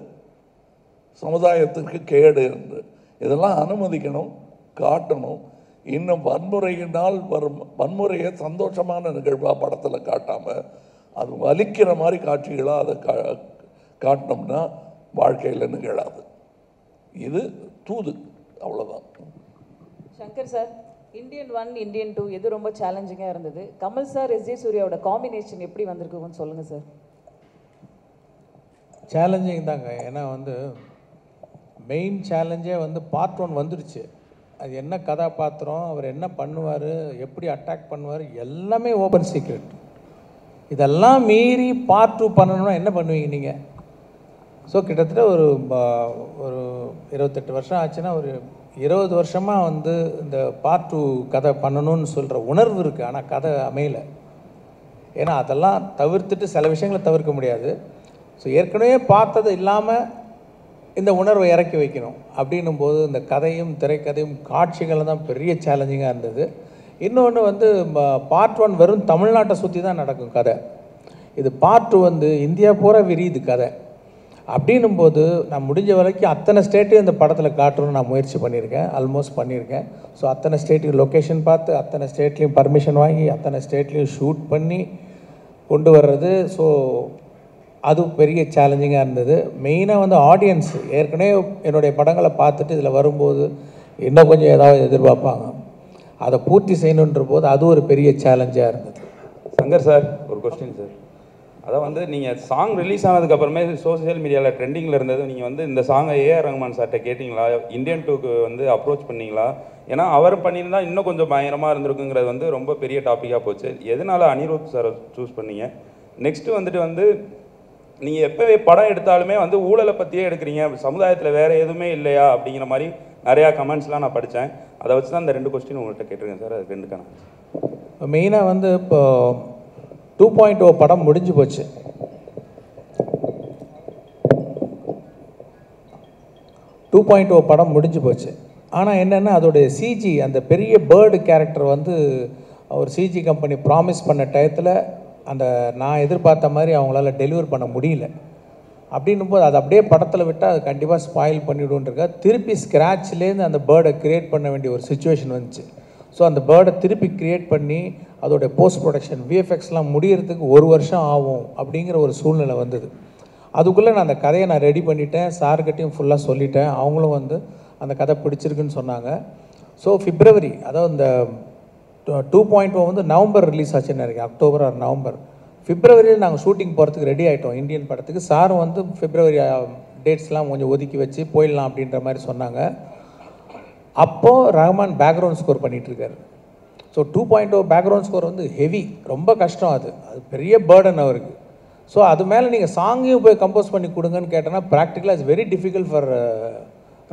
சமுதாயத்திற்கு கேடு என்று. இதெல்லாம் அனுமதிக்கணும், காட்டணும். இன்னும் வன்முறையினால் வரும் வன்முறையை சந்தோஷமான நிகழ்வாக படத்தில் காட்டாமல் அது வலிக்கிற மாதிரி காட்சிகளாக அதை காட்டினோம்னா வாழ்க்கையில் நிகழாது. இது தூது, அவ்வளோதான். சங்கர் சார், இந்தியன் 1, இந்தியன் 2 எது ரொம்ப சேலஞ்சிங்காக இருந்தது? கமல் சார், எஸ் ஜே சூர்யாவோட காம்பினேஷன் எப்படி வந்திருக்குன்னு சொல்லுங்கள் சார். சேலஞ்சிங் தாங்க. ஏன்னா மெயின் சேலஞ்சே பார்ட் 1 வந்துடுச்சு. அது என்ன கதாபாத்திரம், அவர் என்ன பண்ணுவார், எப்படி அட்டாக் பண்ணுவார், எல்லாமே ஓப்பன் சீக்ரெட். இதெல்லாம் மீறி பார்ட் 2 பண்ணணும்னா என்ன பண்ணுவீங்க நீங்கள்? ஸோ கிட்டத்தட்ட ஒரு 28 வருஷம் ஆச்சுன்னா ஒரு 20 வருஷமாக இந்த பார்ட் 2 கதை பண்ணணும்னு சொல்கிற உணர்வு இருக்குது. ஆனால் கதை அமையலை. ஏன்னா அதெல்லாம் தவிர்த்துட்டு சில விஷயங்களை தவிர்க்க முடியாது. ஸோ ஏற்கனவே பார்த்தது இல்லாமல் இந்த உணர்வை இறக்கி வைக்கணும் அப்படின்னும் போது இந்த கதையும் திரைக்கதையும் காட்சிகள் தான் பெரிய சேலஞ்சிங்காக இருந்தது. இன்னொன்று பார்ட் 1 வெறும் தமிழ்நாட்டை சுற்றி தான் நடக்கும் கதை. இது பார்ட் 2 இந்தியா பூரா விரியுது கதை. அப்படின்னும் போது நான் முடிஞ்ச வரைக்கும் அத்தனை ஸ்டேட்டையும் இந்த படத்தில் காட்டணும்னு நான் முயற்சி பண்ணியிருக்கேன், ஆல்மோஸ்ட் பண்ணியிருக்கேன். ஸோ அத்தனை ஸ்டேட்டையும் லொக்கேஷன் பார்த்து, அத்தனை ஸ்டேட்லேயும் பர்மிஷன் வாங்கி, அத்தனை ஸ்டேட்லேயும் ஷூட் பண்ணி கொண்டு வர்றது. ஸோ அது பெரிய சேலஞ்சிங்காக இருந்தது. மெயினாக ஆடியன்ஸ் ஏற்கனவே என்னுடைய படங்களை பார்த்துட்டு இதில் வரும்போது இன்னும் கொஞ்சம் ஏதாவது எதிர்பார்ப்பாங்க, அதை பூர்த்தி செய்யணுன்ற போது அது ஒரு பெரிய சேலஞ்சாக இருந்தது. சங்கர் சார், ஒரு கொஸ்டின் சார். அதான் நீங்கள் சாங் ரிலீஸ் ஆனதுக்கப்புறமே சோசியல் மீடியாவில் ட்ரெண்டிங்கில் இருந்தது. நீங்கள் இந்த சாங்கை ஏஆர் ரஹ்மான் சார்கிட்ட கேட்டிங்களா? இந்தியன் 2க்கு அப்ரோச் பண்ணிங்களா? ஏன்னா அவர் பண்ணியிருந்தால் இன்னும் கொஞ்சம் பயங்கரமாக இருந்திருக்குங்கிறது ரொம்ப பெரிய டாப்பிக்காக போச்சு. எதனால் அனிருத் சாரை சூஸ் பண்ணீங்க? நெக்ஸ்ட்டு நீங்கள் எப்போவே படம் எடுத்தாலுமே ஊழலை பற்றியே எடுக்கிறீங்க, சமுதாயத்தில் வேறு எதுவுமே இல்லையா அப்படிங்கிற மாதிரி நிறையா கமெண்ட்ஸ்லாம் நான் படித்தேன். அதை வச்சு தான் இந்த 2 கொஸ்டின் உங்கள்கிட்ட கேட்டிருக்கேன் சார். அது 2க்கான மெயினாக இப்போ 2.0 படம் முடிஞ்சு போச்சு. 2.0 படம் முடிஞ்சு போச்சு. ஆனால் என்னென்னா அதோடைய சிஜி, அந்த பெரிய பேர்டு கேரக்டர் அவர் சிஜி கம்பெனி ப்ராமிஸ் பண்ண டயத்தில் நான் எதிர்பார்த்த மாதிரி அவங்களால டெலிவர் பண்ண முடியல. அப்படின்னும் போது அதை அப்படியே படத்தில் விட்டால் அது கண்டிப்பாக ஸ்பாயில் பண்ணிவிடுன்றக்கா திருப்பி ஸ்க்ராட்ச்லேருந்து அந்த பேர்டை க்ரியேட் பண்ண வேண்டிய ஒரு சுச்சுவேஷன் வந்துச்சு. ஸோ அந்த பேர்டை திருப்பி க்ரியேட் பண்ணி அதோடைய போஸ்ட் ப்ரொடக்ஷன் விஎஃப்எக்ஸ்லாம் முடியறதுக்கு 1 வருஷம் ஆகும் அப்படிங்கிற ஒரு சூழ்நிலை வந்தது. அதுக்குள்ளே நான் அந்த கதையை நான் ரெடி பண்ணிட்டேன், சார்கிட்டையும் ஃபுல்லாக சொல்லிட்டேன். அவங்களும் வந்து அந்த கதை பிடிச்சிருக்குன்னு சொன்னாங்க. ஸோ பிப்ரவரி, அதாவது இந்த 2.0 வந்து நவம்பர் ரிலீஸ் ஆச்சுன்னு நினைக்கிறேன், அக்டோபர் ஆர் நவம்பர். பிப்ரவரியில் நாங்கள் ஷூட்டிங் போகிறதுக்கு ரெடி ஆகிட்டோம் இந்தியன் படத்துக்கு. சாரும் வந்து பிப்ரவரி டேட்ஸ்லாம் கொஞ்சம் ஒதுக்கி வச்சு போயிடலாம் அப்படின்ற மாதிரி சொன்னாங்க. அப்போது ரஹ்மான் பேக்ரவுண்ட் ஸ்கோர் பண்ணிகிட்ருக்காரு. ஸோ 2.0 பேக்ரவுண்ட் ஸ்கோர் வந்து ஹெவி, ரொம்ப கஷ்டம். அது பெரிய பேர்டன் அவருக்கு. ஸோ அது மேலே நீங்கள் சாங்கையும் போய் கம்போஸ் பண்ணி கொடுங்கன்னு கேட்டோன்னா ப்ராக்டிக்கலாக it's very difficult for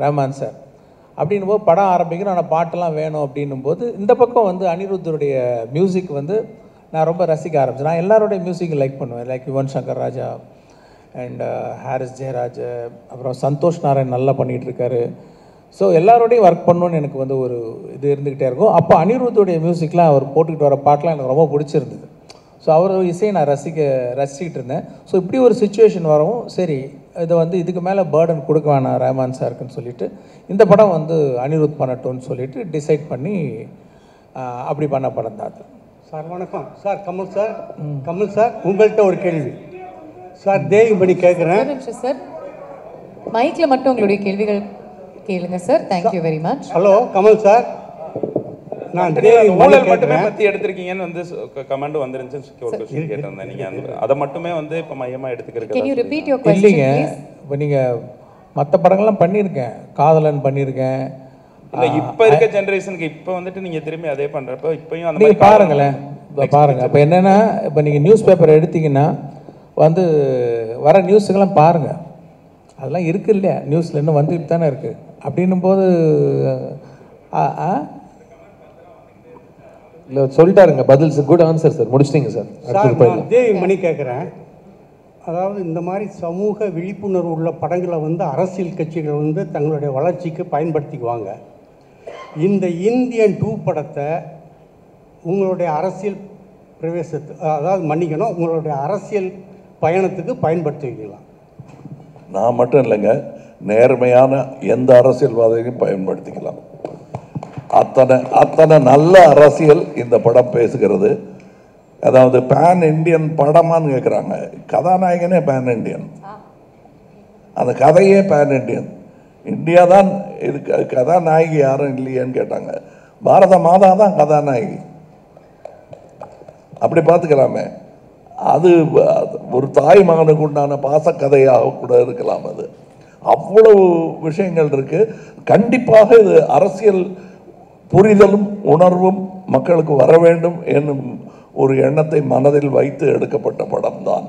Rahman sir. அப்படின்னும் போது படம் ஆரம்பிக்கணும், ஆனால் பாட்டெல்லாம் வேணும் அப்படின்னும் போது இந்த பக்கம் வந்து அனிருத்தருடைய மியூசிக் வந்து நான் ரொம்ப ரசிக்க ஆரம்பிச்சேன். நான் எல்லாரோடைய மியூசிக் லைக் பண்ணுவேன், லைக் யுவன் சங்கர் ராஜா அண்ட் ஹாரிஸ் ஜெயராஜ், அப்புறம் சந்தோஷ் நாராயண் நல்லா பண்ணிகிட்ருக்காரு. ஸோ எல்லாரோடையும் ஒர்க் பண்ணணுன்னு எனக்கு வந்து ஒரு இது இருந்துக்கிட்டே இருக்கும். அப்போ அனிருத்தருடைய மியூசிக்லாம் அவர் போட்டுக்கிட்டு வர பாட்டெலாம் எனக்கு ரொம்ப பிடிச்சிருந்தது. ஸோ அவர் இசையை நான் ரசிக்கிட்டு இருந்தேன். ஸோ இப்படி ஒரு சுச்சுவேஷன் வரவும் சரி இதை வந்து இதுக்கு மேலே பேர்டன் கொடுக்க வேணாம் ரஹ்மான் சாருக்குன்னு சொல்லிட்டு இந்த படம் வந்து அனிருத் பண்ணட்டும்னு சொல்லிட்டு டிசைட் பண்ணி அப்படி பண்ண படம் தான் அது. சார் வணக்கம். சார் கமல் சார் உங்கள்கிட்ட ஒரு கேள்வி சார். தேவிபடி கேட்குறேன் சார். மைக்கில் மட்டும் உங்களுடைய கேள்விகள் கேளுங்க sir. Thank you very much. Hello Kamal sir, நான் ஊழல் மட்டுமே பற்றி எடுத்திருக்கீங்கன்னு வந்து கமெண்ட் வந்துருந்துச்சுன்னு ஒரு கொஸ்டின் கேட்டிருந்தேன். நீங்கள் அதை மட்டுமே வந்து இப்போ மையமாக எடுத்துக்கிறீங்க. இல்லைங்க, இப்போ நீங்கள் மற்ற படங்கள்லாம் பண்ணியிருக்கேன், காதலன் பண்ணியிருக்கேன். இல்லை இப்போ இருக்க ஜென்ரேஷனுக்கு இப்போ வந்துட்டு நீங்கள் திரும்பி அதே பண்ணுறப்போ இப்போயும் அந்த நீங்கள் பாருங்களேன். இப்போ பாருங்கள், இப்போ என்னென்னா இப்போ நீங்கள் நியூஸ் பேப்பர் எடுத்தீங்கன்னா வந்து வர நியூஸுக்கெல்லாம் பாருங்கள், அதெல்லாம் இருக்குது இல்லையா நியூஸில் இன்னும் வந்துட்டு தானே இருக்குது. அப்படின்னும் போது இல்லை சொல்லிட்டாருங்க பதில். சார் குட் ஆன்சர் சார், முடிச்சிட்டிங்க சார். நான் தேவிமணி கேட்குறேன். அதாவது இந்த மாதிரி சமூக விழிப்புணர்வு உள்ள படங்களை வந்து அரசியல் கட்சிகள் வந்து தங்களுடைய வளர்ச்சிக்கு பயன்படுத்திக்குவாங்க. இந்த இந்தியன் 2 படத்தை உங்களுடைய அரசியல் அதாவது மன்னிக்கணும், உங்களுடைய அரசியல் பயணத்துக்கு பயன்படுத்திக்கலாம். நான் மட்டும் இல்லைங்க, நேர்மையான எந்த அரசியல்வாதியையும் பயன்படுத்திக்கலாம். அத்தனை நல்ல அரசியல் இந்த படம் பேசுகிறது. அதாவது பேன் இண்டியன் படமான்னு கேட்குறாங்க. கதாநாயகனே பேன் இண்டியன், அந்த கதையே பேன் இண்டியன். இந்தியா தான் இது. கதாநாயகி யாரும் இல்லையேன்னு கேட்டாங்க. பாரத மாதா தான் கதாநாயகி. அப்படி பார்த்துக்கலாமே. அது ஒரு தாய் மகனுக்கு உண்டான பாசக்கதையாக கூட இருக்கலாம். அது அவ்வளவு விஷயங்கள் இருக்கு. கண்டிப்பாக இது அரசியல் புரிதலும் உணர்வும் மக்களுக்கு வர வேண்டும் என்னும் ஒரு எண்ணத்தை மனதில் வைத்து எடுக்கப்பட்ட படம் தான்.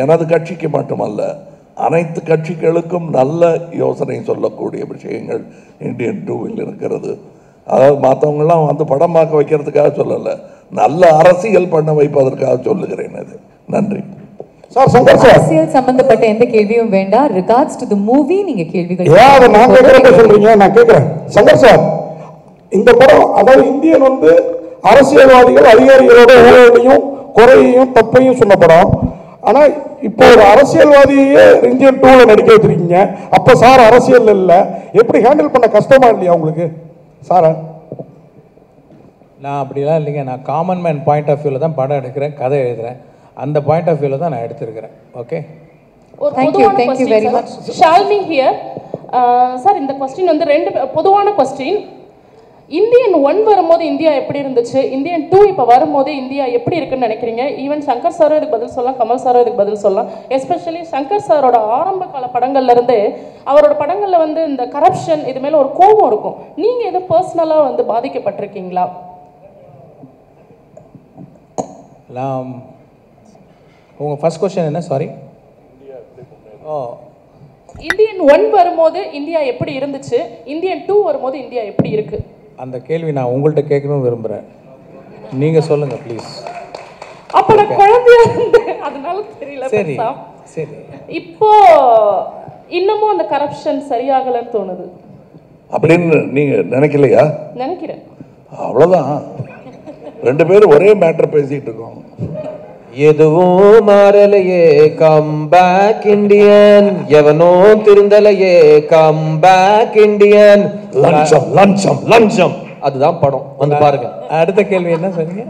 எனது கட்சிக்கு மட்டுமல்ல, அனைத்து கட்சிகளுக்கும் நல்ல யோசனை சொல்லக்கூடிய விஷயங்கள் இந்தியன் 2வில் இருக்கிறது. அதாவது மற்றவங்களாம் வந்து படம் பார்க்க வைக்கிறதுக்காக சொல்லலை, நல்ல அரசியல் பண்ண வைப்பதற்காக சொல்லுகிறேன். அது நன்றி சார். சங்கர் சார், அரசியல் சம்பந்தப்பட்ட எந்த கேள்வியும் வேண்டாம். ரிகார்ட்ஸ் டு தி மூவி நீங்க கேள்விகள் நான் கேட்கறத சொல்றீங்க, நான் கேட்கிறேன். சங்கர் சார், இந்த படம் அதாவது இந்தியன் வந்து அரசியல்வாதிகள் அதிகாரிகளோட ஊழலையும் குறையையும் தப்பையும் சொன்ன படம். ஆனா இப்போ ஒரு அரசியல்வாதியே இந்தியன் 2ல நடிக்க வச்சிருக்கீங்க. அப்ப சார் அரசியல் இல்லை, எப்படி ஹேண்டில் பண்ண கஷ்டமா இல்லையா உங்களுக்கு சார்? நான் அப்படிலாம் இல்லைங்க. நான் காமன் மேன் பாயிண்ட் ஆஃப் வியூவில் தான் படம் எடுக்கிறேன், கதை எழுதுகிறேன். அந்த பாயிண்ட் ஆஃப் வியூவில் தான் நான் எடுத்திருக்கிறேன். ஓகே, ஒரு பொதுவான question shall me here sir. இந்த क्वेश्चन வந்து ரெண்டு பொதுவான क्वेश्चन. இந்தியன் 1 வரும்போது இந்தியா எப்படி இருந்துச்சு, இந்தியன் 2 இப்போ வரும்போது இந்தியா எப்படி இருக்குன்னு நினைக்கிறீங்க? ஈவன் சங்கர் சாரும் இதுக்கு பதில் சொல்லலாம், கமல் சாரும் இதுக்கு பதில் சொல்லலாம். எஸ்பெஷலி சங்கர் சாரோட ஆரம்ப கால படங்கள்ல இருந்து அவரோட படங்கள்ல வந்து இந்த கரப்ஷன் இது மேல ஒரு கோபம் இருக்கும். நீங்க எது பர்சனலா வந்து பாதிக்கப்பட்டிருக்கீங்களா? உங்க ஃபர்ஸ்ட் क्वेश्चन என்ன? சாரி. இந்தியன் 1 வரும்போது இந்தியா எப்படி இருந்துச்சு, இந்தியன் 2 வரும்போது இந்தியா எப்படி இருக்கு? அந்த கேள்வி நான் உங்கள்கிட்ட கேட்கணும்னு விரும்புகிறேன். நீங்கள் சொல்லுங்கள் ப்ளீஸ். அப்போ நான் குழந்தையா இருந்தேன், அதனால தெரியல. சரி சரி. இப்போ இன்னமும் அந்த கரப்ஷன் சரியாகலன்னு தோணுது அப்படின்னு நீங்கள் நினைக்கலையா? நினைக்கிறேன். அவ்வளோதான். ரெண்டு பேரும் ஒரே மேட்டர் பேசிகிட்டு இருக்கோம். எதுவும் மாறலையே, கம் பேக் இண்டியன். எவனோ திருந்தலையே, கம் பேக் இண்டியன். லஞ்சம் லஞ்சம் லஞ்சம் அதுதான் படம், வந்து பாருங்க. அடுத்த கேள்வி என்ன சொன்னீங்க?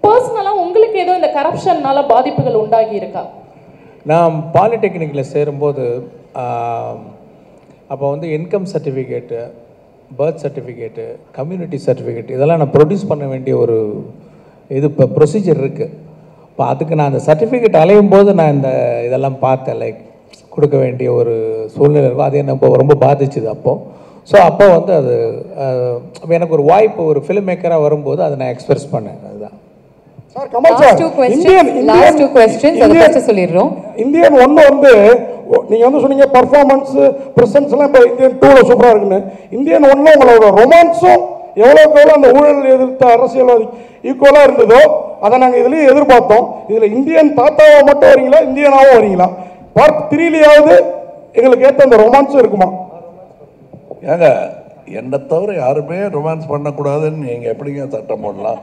பர்சனலாக உங்களுக்கு ஏதோ இந்த கரப்ஷன்னால பாதிப்புகள் உண்டாகி இருக்கா? நான் பாலிடெக்னிக்கில் சேரும்போது அப்போ வந்து income certificate, birth certificate, community certificate இதெல்லாம் நான் ப்ரொடியூஸ் பண்ண வேண்டிய ஒரு இப்போ ப்ரொசீஜர் இருக்குது. இப்போ அதுக்கு நான் அந்த சர்டிஃபிகேட் அலையும் போது நான் இதெல்லாம் பார்த்தேன், லைக் கொடுக்க வேண்டிய ஒரு சூழ்நிலை இருக்கும். அது என்ன ரொம்ப பாதிச்சுது அப்போது. ஸோ அப்போ வந்து அது எனக்கு ஒரு வாய்ப்பு, ஒரு ஃபிலிம் மேக்கராக வரும்போது அதை நான் எக்ஸ்பிரஸ் பண்ணேன். அதுதான். Sir Kamal sir, last two questions அதை பத்தி சொல்லிடுறோம். இந்தியன் 1 வந்து நீங்க வந்து சொன்னீங்க பெர்ஃபார்மன்ஸ் பிரசன்ஸ் எல்லாம் இப்போ இந்தியன் 2ல சூப்பரா இருக்குன்னு. இந்தியன் 1ல உங்களோட ரொமான்ஸும் எவ்வளோக்கு எவ்வளோ அந்த ஊழல் எதிர்த்த அரசியல்வாதி ஈக்குவலாக இருந்ததோ அதை நாங்கள் இதுலேயும் எதிர்பார்த்தோம். இதில் இந்தியன் தாத்தாவை மட்டும் வரீங்களா, இந்தியனாகவும் வரீங்களா? பார்ட் 3லயாவது எங்களுக்கு ஏற்ற அந்த ரொமான்ஸும் இருக்குமா? ஏங்க, என்னை தவிர யாருமே ரொமான்ஸ் பண்ணக்கூடாதுன்னு நீங்கள் எப்படிங்க சட்டம் போடலாம்?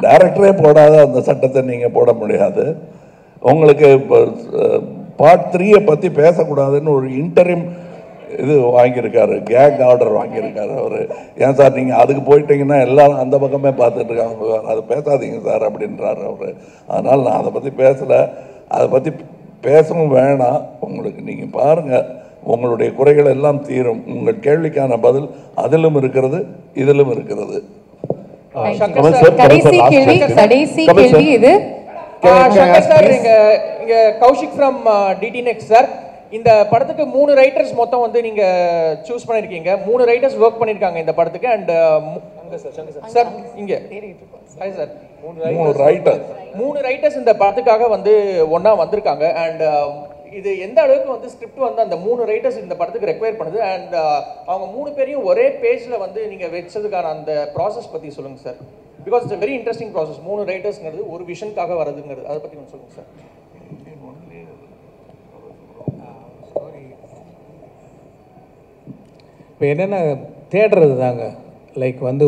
டைரக்டரே போடாத அந்த சட்டத்தை நீங்கள் போட முடியாது. உங்களுக்கு இப்போ பார்ட் 3 பற்றி பேசக்கூடாதுன்னு ஒரு இன்டரிம் இது வாங்கியிருக்காரு, கேக் ஆர்டர் வாங்கியிருக்காரு அவர். ஏன் சார் நீங்கள் அதுக்கு போயிட்டீங்கன்னா எல்லாரும் அந்த பக்கமே பார்த்துட்டு இருக்காங்க, அது பேசாதீங்க சார் அப்படின்றாரு அவர். அதனால் நான் அதை பற்றி பேசலை, அதை பற்றி பேசவும் வேணாம். உங்களுக்கு நீங்கள் பாருங்கள், உங்களுடைய குறைகள் எல்லாம் தீரும். உங்கள் கேள்விக்கான பதில் அதிலும் இருக்கிறது, இதிலும் இருக்கிறது. கடைசி கேள்வி இது. சங்கர் சார், இங்க Kaushik from DD next sir. இந்த படத்துக்கு 3 ரைட்டர்ஸ் மொத்தம் வந்து நீங்க சூஸ் பண்ணிருக்கீங்க. 3 ரைட்டர்ஸ் ஒர்க் பண்ணிருக்காங்க இந்த படத்துக்கு. அண்ட் சார் இங்க ஹாய் சார், 3 ரைட்டர்ஸ் இந்த படத்துக்காக வந்து ஒண்ணா வந்திருக்காங்க. அண்ட் இது எந்த அளவுக்கு வந்து ஸ்கிரிப்ட் வந்து அந்த 3 ரைட்டர்ஸ் இந்த படத்துக்கு ரெக்வயர் பண்ணுது? அண்ட் அவங்க 3 பேரையும் ஒரே பேஜ்ல வந்து நீங்க வச்சதுக்கான அந்த ப்ராசஸ் பத்தி சொல்லுங்க sir. Because it's very interesting process. 3 ரைட்டர்ஸ்ங்கிறது ஒரு விஷனுக்காக வரதுங்கிறது, அதை பத்தி கொஞ்சம் சொல்லுங்க சார். இப்போ என்னென்ன தேடுறது தாங்க. லைக் வந்து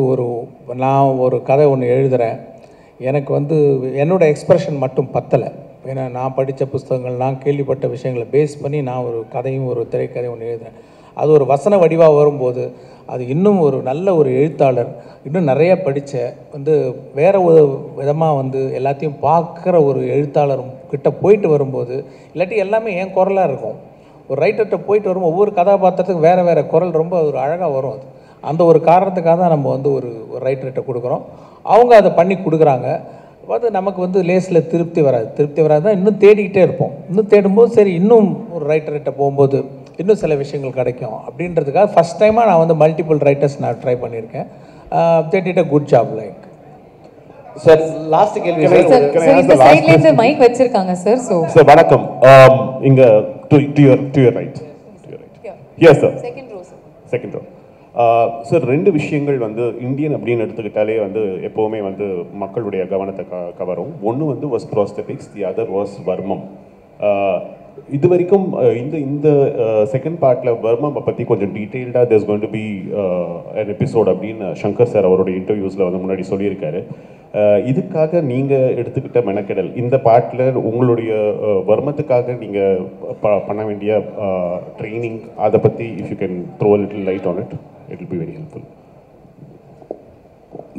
நான் ஒரு கதை ஒன்று எழுதுகிறேன், எனக்கு வந்து என்னோடய எக்ஸ்ப்ரெஷன் மட்டும் பத்தலை. ஏன்னா நான் படித்த புஸ்தகங்கள், நான் கேள்விப்பட்ட விஷயங்களை பேஸ் பண்ணி நான் ஒரு கதையும் ஒரு திரைக்கதை ஒன்று எழுதுகிறேன். அது ஒரு வசன வடிவாக வரும்போது அது இன்னும் ஒரு நல்ல ஒரு எழுத்தாளர், இன்னும் நிறைய படித்த வந்து வேறு ஒரு விதமாக வந்து எல்லாத்தையும் பார்க்குற ஒரு எழுத்தாளர் கிட்ட போயிட்டு வரும்போது, இல்லாட்டி எல்லாமே என் குரலாக இருக்கும். ஒரு ரைட்டர்கிட்ட போயிட்டு வரும், ஒவ்வொரு கதாபாத்திரத்துக்கும் வேறு வேறு குரல் ரொம்ப ஒரு அழகாக வரும். அது அந்த ஒரு காரணத்துக்காக தான் நம்ம வந்து ஒரு ரைட்டர்கிட்ட கொடுக்குறோம். அவங்க அதை பண்ணி கொடுக்குறாங்க. அது நமக்கு வந்து லேஸில் திருப்தி வராது தான் இன்னும் தேடிக்கிட்டே இருப்போம். இன்னும் தேடும்போது சரி இன்னும் ஒரு ரைட்டர்கிட்ட போகும்போது இன்னும் சில விஷயங்கள் கிடைக்கும் அப்படின்றதுக்காக ஃபஸ்ட் டைமாக நான் வந்து மல்டிபிள் ரைட்டர்ஸ் நான் ட்ரை பண்ணியிருக்கேன். they did a good job. Like sir last கேள்வி சார், இந்த சைடுல இருந்து மைக் வச்சிருக்காங்க சார். சார் வணக்கம். இங்க to your right. Yes sir. Second row. Sir 2 விஷயங்கள் வந்து இந்தியன் அப்படின்னு எடுத்துக்கிட்டாலே வந்து எப்போவுமே வந்து மக்களுடைய கவனத்தை கவரும். ஒன்று வந்து வாஸ் ப்ராஸ்தெட்டிக்ஸ், தி அதர் வாஸ் வர்மம். இது வரைக்கும் இந்த செகண்ட் பார்ட்டில் வர்மம் பற்றி கொஞ்சம் டீட்டெயில்டாக there's going to be an episode அப்படின்னு சங்கர் சார் அவருடைய இன்டர்வியூஸில் வந்து முன்னாடி சொல்லியிருக்காரு. இதுக்காக நீங்கள் எடுத்துக்கிட்ட மெனக்கெடல், இந்த பார்ட்டில் உங்களுடைய வர்மத்துக்காக நீங்கள் பண்ண வேண்டிய ட்ரைனிங், அதை பற்றி if you can throw a little light on it, it will be very helpful.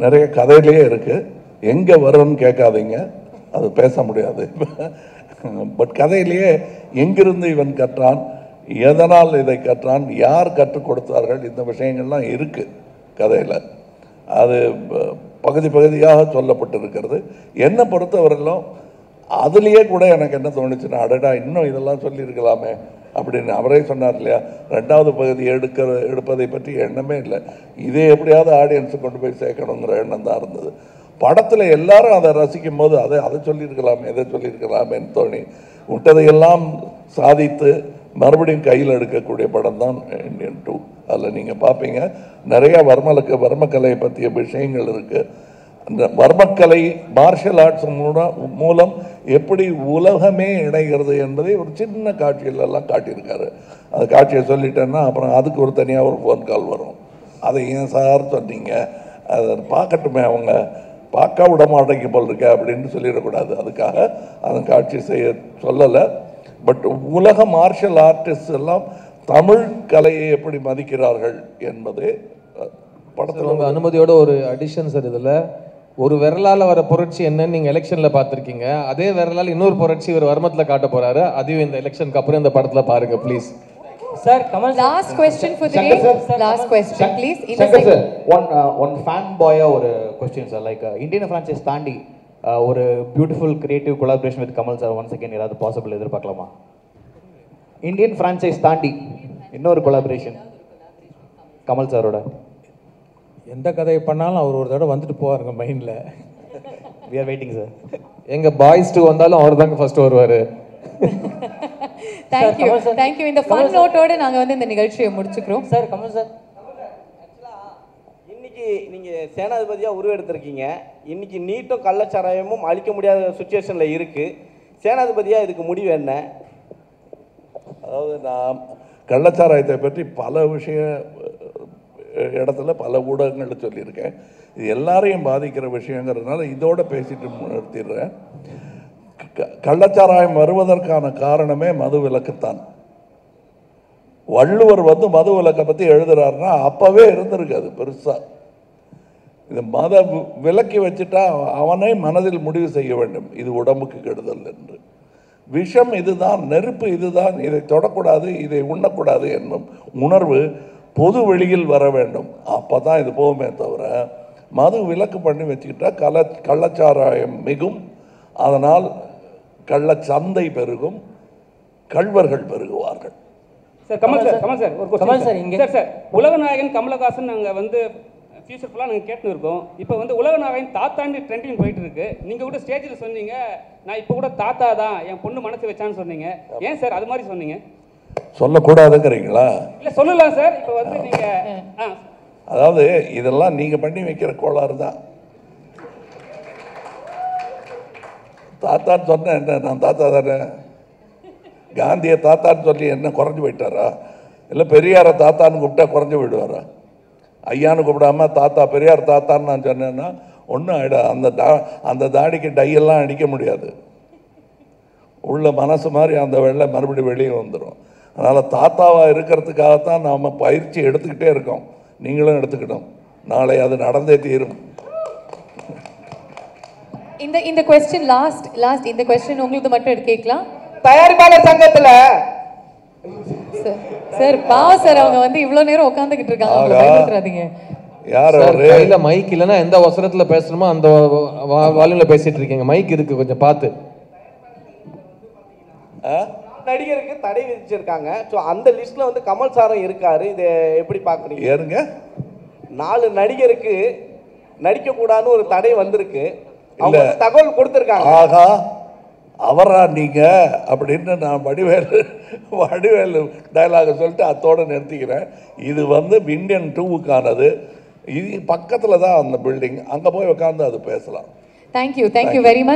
நிறைய கதையிலேயே இருக்குது, எங்கே வரும்னு கேட்காதீங்க, அது பேச முடியாது. பட் கதையிலேயே எங்கிருந்து இவன் கற்றான், எதனால் இதை கற்றான், யார் கற்றுக் கொடுத்தார்கள், இந்த விஷயங்கள்லாம் இருக்குது கதையில். அது பகுதி பகுதியாக சொல்லப்பட்டிருக்கிறது. என்னை பொறுத்தவரையிலும் அதுலேயே கூட எனக்கு என்ன தோணுச்சுன்னா, அடடா இன்னும் இதெல்லாம் சொல்லியிருக்கலாமே அப்படின்னு அவரே சொன்னார் இல்லையா. 2வது பகுதி எடுப்பதை பற்றி எண்ணமே இல்லை. இதே எப்படியாவது ஆடியன்ஸை கொண்டு போய் சேர்க்கணுங்கிற எண்ணம் தான் இருந்தது. படத்தில் எல்லாரும் அதை ரசிக்கும் போது அதை சொல்லியிருக்கலாமே, எதை சொல்லியிருக்கலாமேன்னு தோணி விட்டதையெல்லாம் சாதித்து மறுபடியும் கையில் எடுக்கக்கூடிய படம் தான் இந்தியன் 2. அதில் நீங்கள் பார்ப்பீங்க நிறையா வர்மக்கலையை பற்றிய விஷயங்கள் இருக்குது. அந்த வர்மக்கலை மார்ஷல் ஆர்ட்ஸ் மூலம் எப்படி உலகமே இணைகிறது என்பதை ஒரு சின்ன காட்சியிலெல்லாம் காட்டியிருக்காரு. அந்த காட்சியை சொல்லிட்டேன்னா அப்புறம் அதுக்கு ஒரு தனியாக ஒரு ஃபோன் கால் வரும். அதை ஏன் சார் சொன்னீங்க, அதை பார்க்கட்டுமே, அவங்க பார்க்க விட மாட்டேங்க போல் இருக்க அப்படின்னு சொல்லிடக்கூடாது. அதுக்காக அந்த காட்சி செய்ய சொல்லலை. பட் உலக மார்ஷல் ஆர்டிஸ்ட் எல்லாம் தமிழ் கலையை எப்படி மதிக்கிறார்கள் என்பது படத்தில் உங்க அனுமதியோட ஒரு அடிஷன் சார். இதுல ஒரு விரலால வர புரட்சி என்னன்னு நீங்க எலெக்ஷன்ல பார்த்திருக்கீங்க. அதே விரலால் இன்னொரு புரட்சி ஒரு வர்மத்துல காட்ட போறாரு. அதையும் இந்த எலெக்ஷனுக்கு அப்புறம் இந்த படத்துல பாருங்க please. Sir, Kamal sir. Last question for the day. Last question, please. Shankar sir, one fanboy ஒரு question sir. Like Indian franchise தாண்டி ஒரு beautiful creative collaboration with Kamal sir once again ஏதாவது possible எதிர்பார்க்கலாமா? Indian franchise தாண்டி இன்னொரு collaboration Kamal சாரோட. எந்த கதையை பண்ணாலும் அவர் ஒரு தடவை வந்துட்டு போவாருங்க மைண்டில். We are waiting sir. எங்க பாய்ஸ் 2 வந்தாலும் அவர் தாங்க ஃபர்ஸ்ட் வருவாரு. Thank you. Thank you. இந்த ஃபன் நோட்டோட நாங்க வந்து இந்த நிகழ்ச்சியை முடிச்சுக்கிறோம். சார் கமல் சார், இன்னைக்கு நீங்க சேனாதிபதியா உருவெடுத்திருக்கீங்க. இன்னைக்கு நீட்டும் கள்ளச்சாராயமும் அழிக்க முடியாத சுச்சுவேஷன்ல இருக்கு. சேனாதிபதியா இதுக்கு முடிவு என்ன? அதாவது நான் கள்ளச்சாராயத்தை பற்றி பல இடத்துல பல ஊடகங்களில் சொல்லியிருக்கேன். இது எல்லாரையும் பாதிக்கிற விஷயங்கிறதுனால இதோட பேசிட்டு நிறுத்திடுறேன். கள்ளச்சாராயம் வருவதற்கான காரணமே மது விலக்குத்தான். வள்ளுவர் வந்து மது விலக்கை பற்றி எழுதுறாருன்னா அப்பவே இருந்திருக்கு அது பெருசா. இது மத விலக்கி வச்சுட்டா அவனை மனதில் முடிவு செய்ய வேண்டும், இது உடம்புக்கு கெடுதல் என்று. விஷம் இதுதான், நெருப்பு இதுதான், இதை தொடக்கூடாது, இதை உண்ணக்கூடாது என்னும் உணர்வு பொது வெளியில் வர வேண்டும். அப்போ தான் இது போகுமே தவிர மது விலக்கு பண்ணி வச்சுக்கிட்டா கள்ளச்சாராயம் மிகும். அதனால் கள்ளச்சந்தை பெருகும், கள்வர்கள் பெருகுவார்கள். சார் கமல் சார் ஒரு கொஸ்டின் சார். இங்கே சார் உலகநாயகன் கமலஹாசன் நாங்கள் வந்து ஃபியூச்சர் ஃபுல்லாக நாங்கள் கேட்டுன்னு இருக்கோம். இப்போ வந்து உலகநாயகன் தாத்தாண்டி ட்ரெண்டிங் போயிட்டு இருக்கு. நீங்கள் கூட ஸ்டேஜில் சொன்னீங்க நான் இப்போ கூட தாத்தா தான் என் பொண்ணு மனசு வச்சான்னு சொன்னீங்க. ஏன் சார் அது மாதிரி சொன்னீங்க? சொல்லக்கூடாதுங்கிறீங்களா? இல்லை சொல்லலாம் சார். இப்போ வந்து நீங்கள் அதாவது இதெல்லாம் நீங்கள் பண்ணி வைக்கிற கோளாறு தான். தாத்தான்னு சொன்ன என்ன, நான் தாத்தா தானே. காந்தியை தாத்தான்னு சொல்லி என்ன குறைஞ்சி போயிட்டாரா? இல்லை பெரியாரை தாத்தான்னு கூப்பிட்டா குறைஞ்சி போயிடுவாரா? ஐயான்னு கூப்பிடாம தாத்தா பெரியார் தாத்தான்னு நான் சொன்னேன்னா ஒன்றும் ஆகிடும். அந்த தாடிக்கு டையெல்லாம் அடிக்க முடியாது. உள்ள மனசு மாதிரி அந்த வெள்ளை மறுபடியும் வெளியே வந்துடும். அதனால் தாத்தாவாக இருக்கிறதுக்காகத்தான் நாம் பயிற்சி எடுத்துக்கிட்டே இருக்கோம். நீங்களும் எடுத்துக்கிட்டோம். நாளை அது நடந்தே தீரும். இந்த क्वेश्चन லாஸ்ட் இந்த क्वेश्चन உங்களுக்கு மட்டும் கேட்கலாம். தயாரிப்பாளர் சங்கத்துல சார் சார் அவங்க வந்து இவ்வளவு நேரம் உட்கார்ந்துகிட்டு இருக்காங்க. அவங்கள பயமுறுத்தாதீங்க. யார் அவரு? கையில மைக் இல்லைன்னா எந்த அவசரத்துல பேசணுமோ அந்த வால்யூம்ல பேசிட்டு இருக்கீங்க. மைக் இருக்கு, கொஞ்சம் பார்த்து. நடிகருக்கு தடை விதிச்சிருக்காங்க. ஸோ அந்த லிஸ்ட்ல வந்து கமல் சாரும் இருக்காரு. இதை எப்படி பார்க்குறீங்க? ஏறுங்க, 4 நடிகருக்கு நடிக்கக்கூடாதுன்னு ஒரு தடை வந்திருக்கு. அவங்க தகவல் கொடுத்துருக்காங்க. ஆகா அவரா நீங்க அப்படின்னு நான் வடிவேலு டயலாக சொல்லிட்டு அத்தோடு நிறுத்திக்கிறேன். இது வந்து இந்தியன் 2க்கானது. இது பக்கத்தில் தான் அந்த பில்டிங், அங்கே போய் உட்காந்து அது பேசலாம். Thank you very much.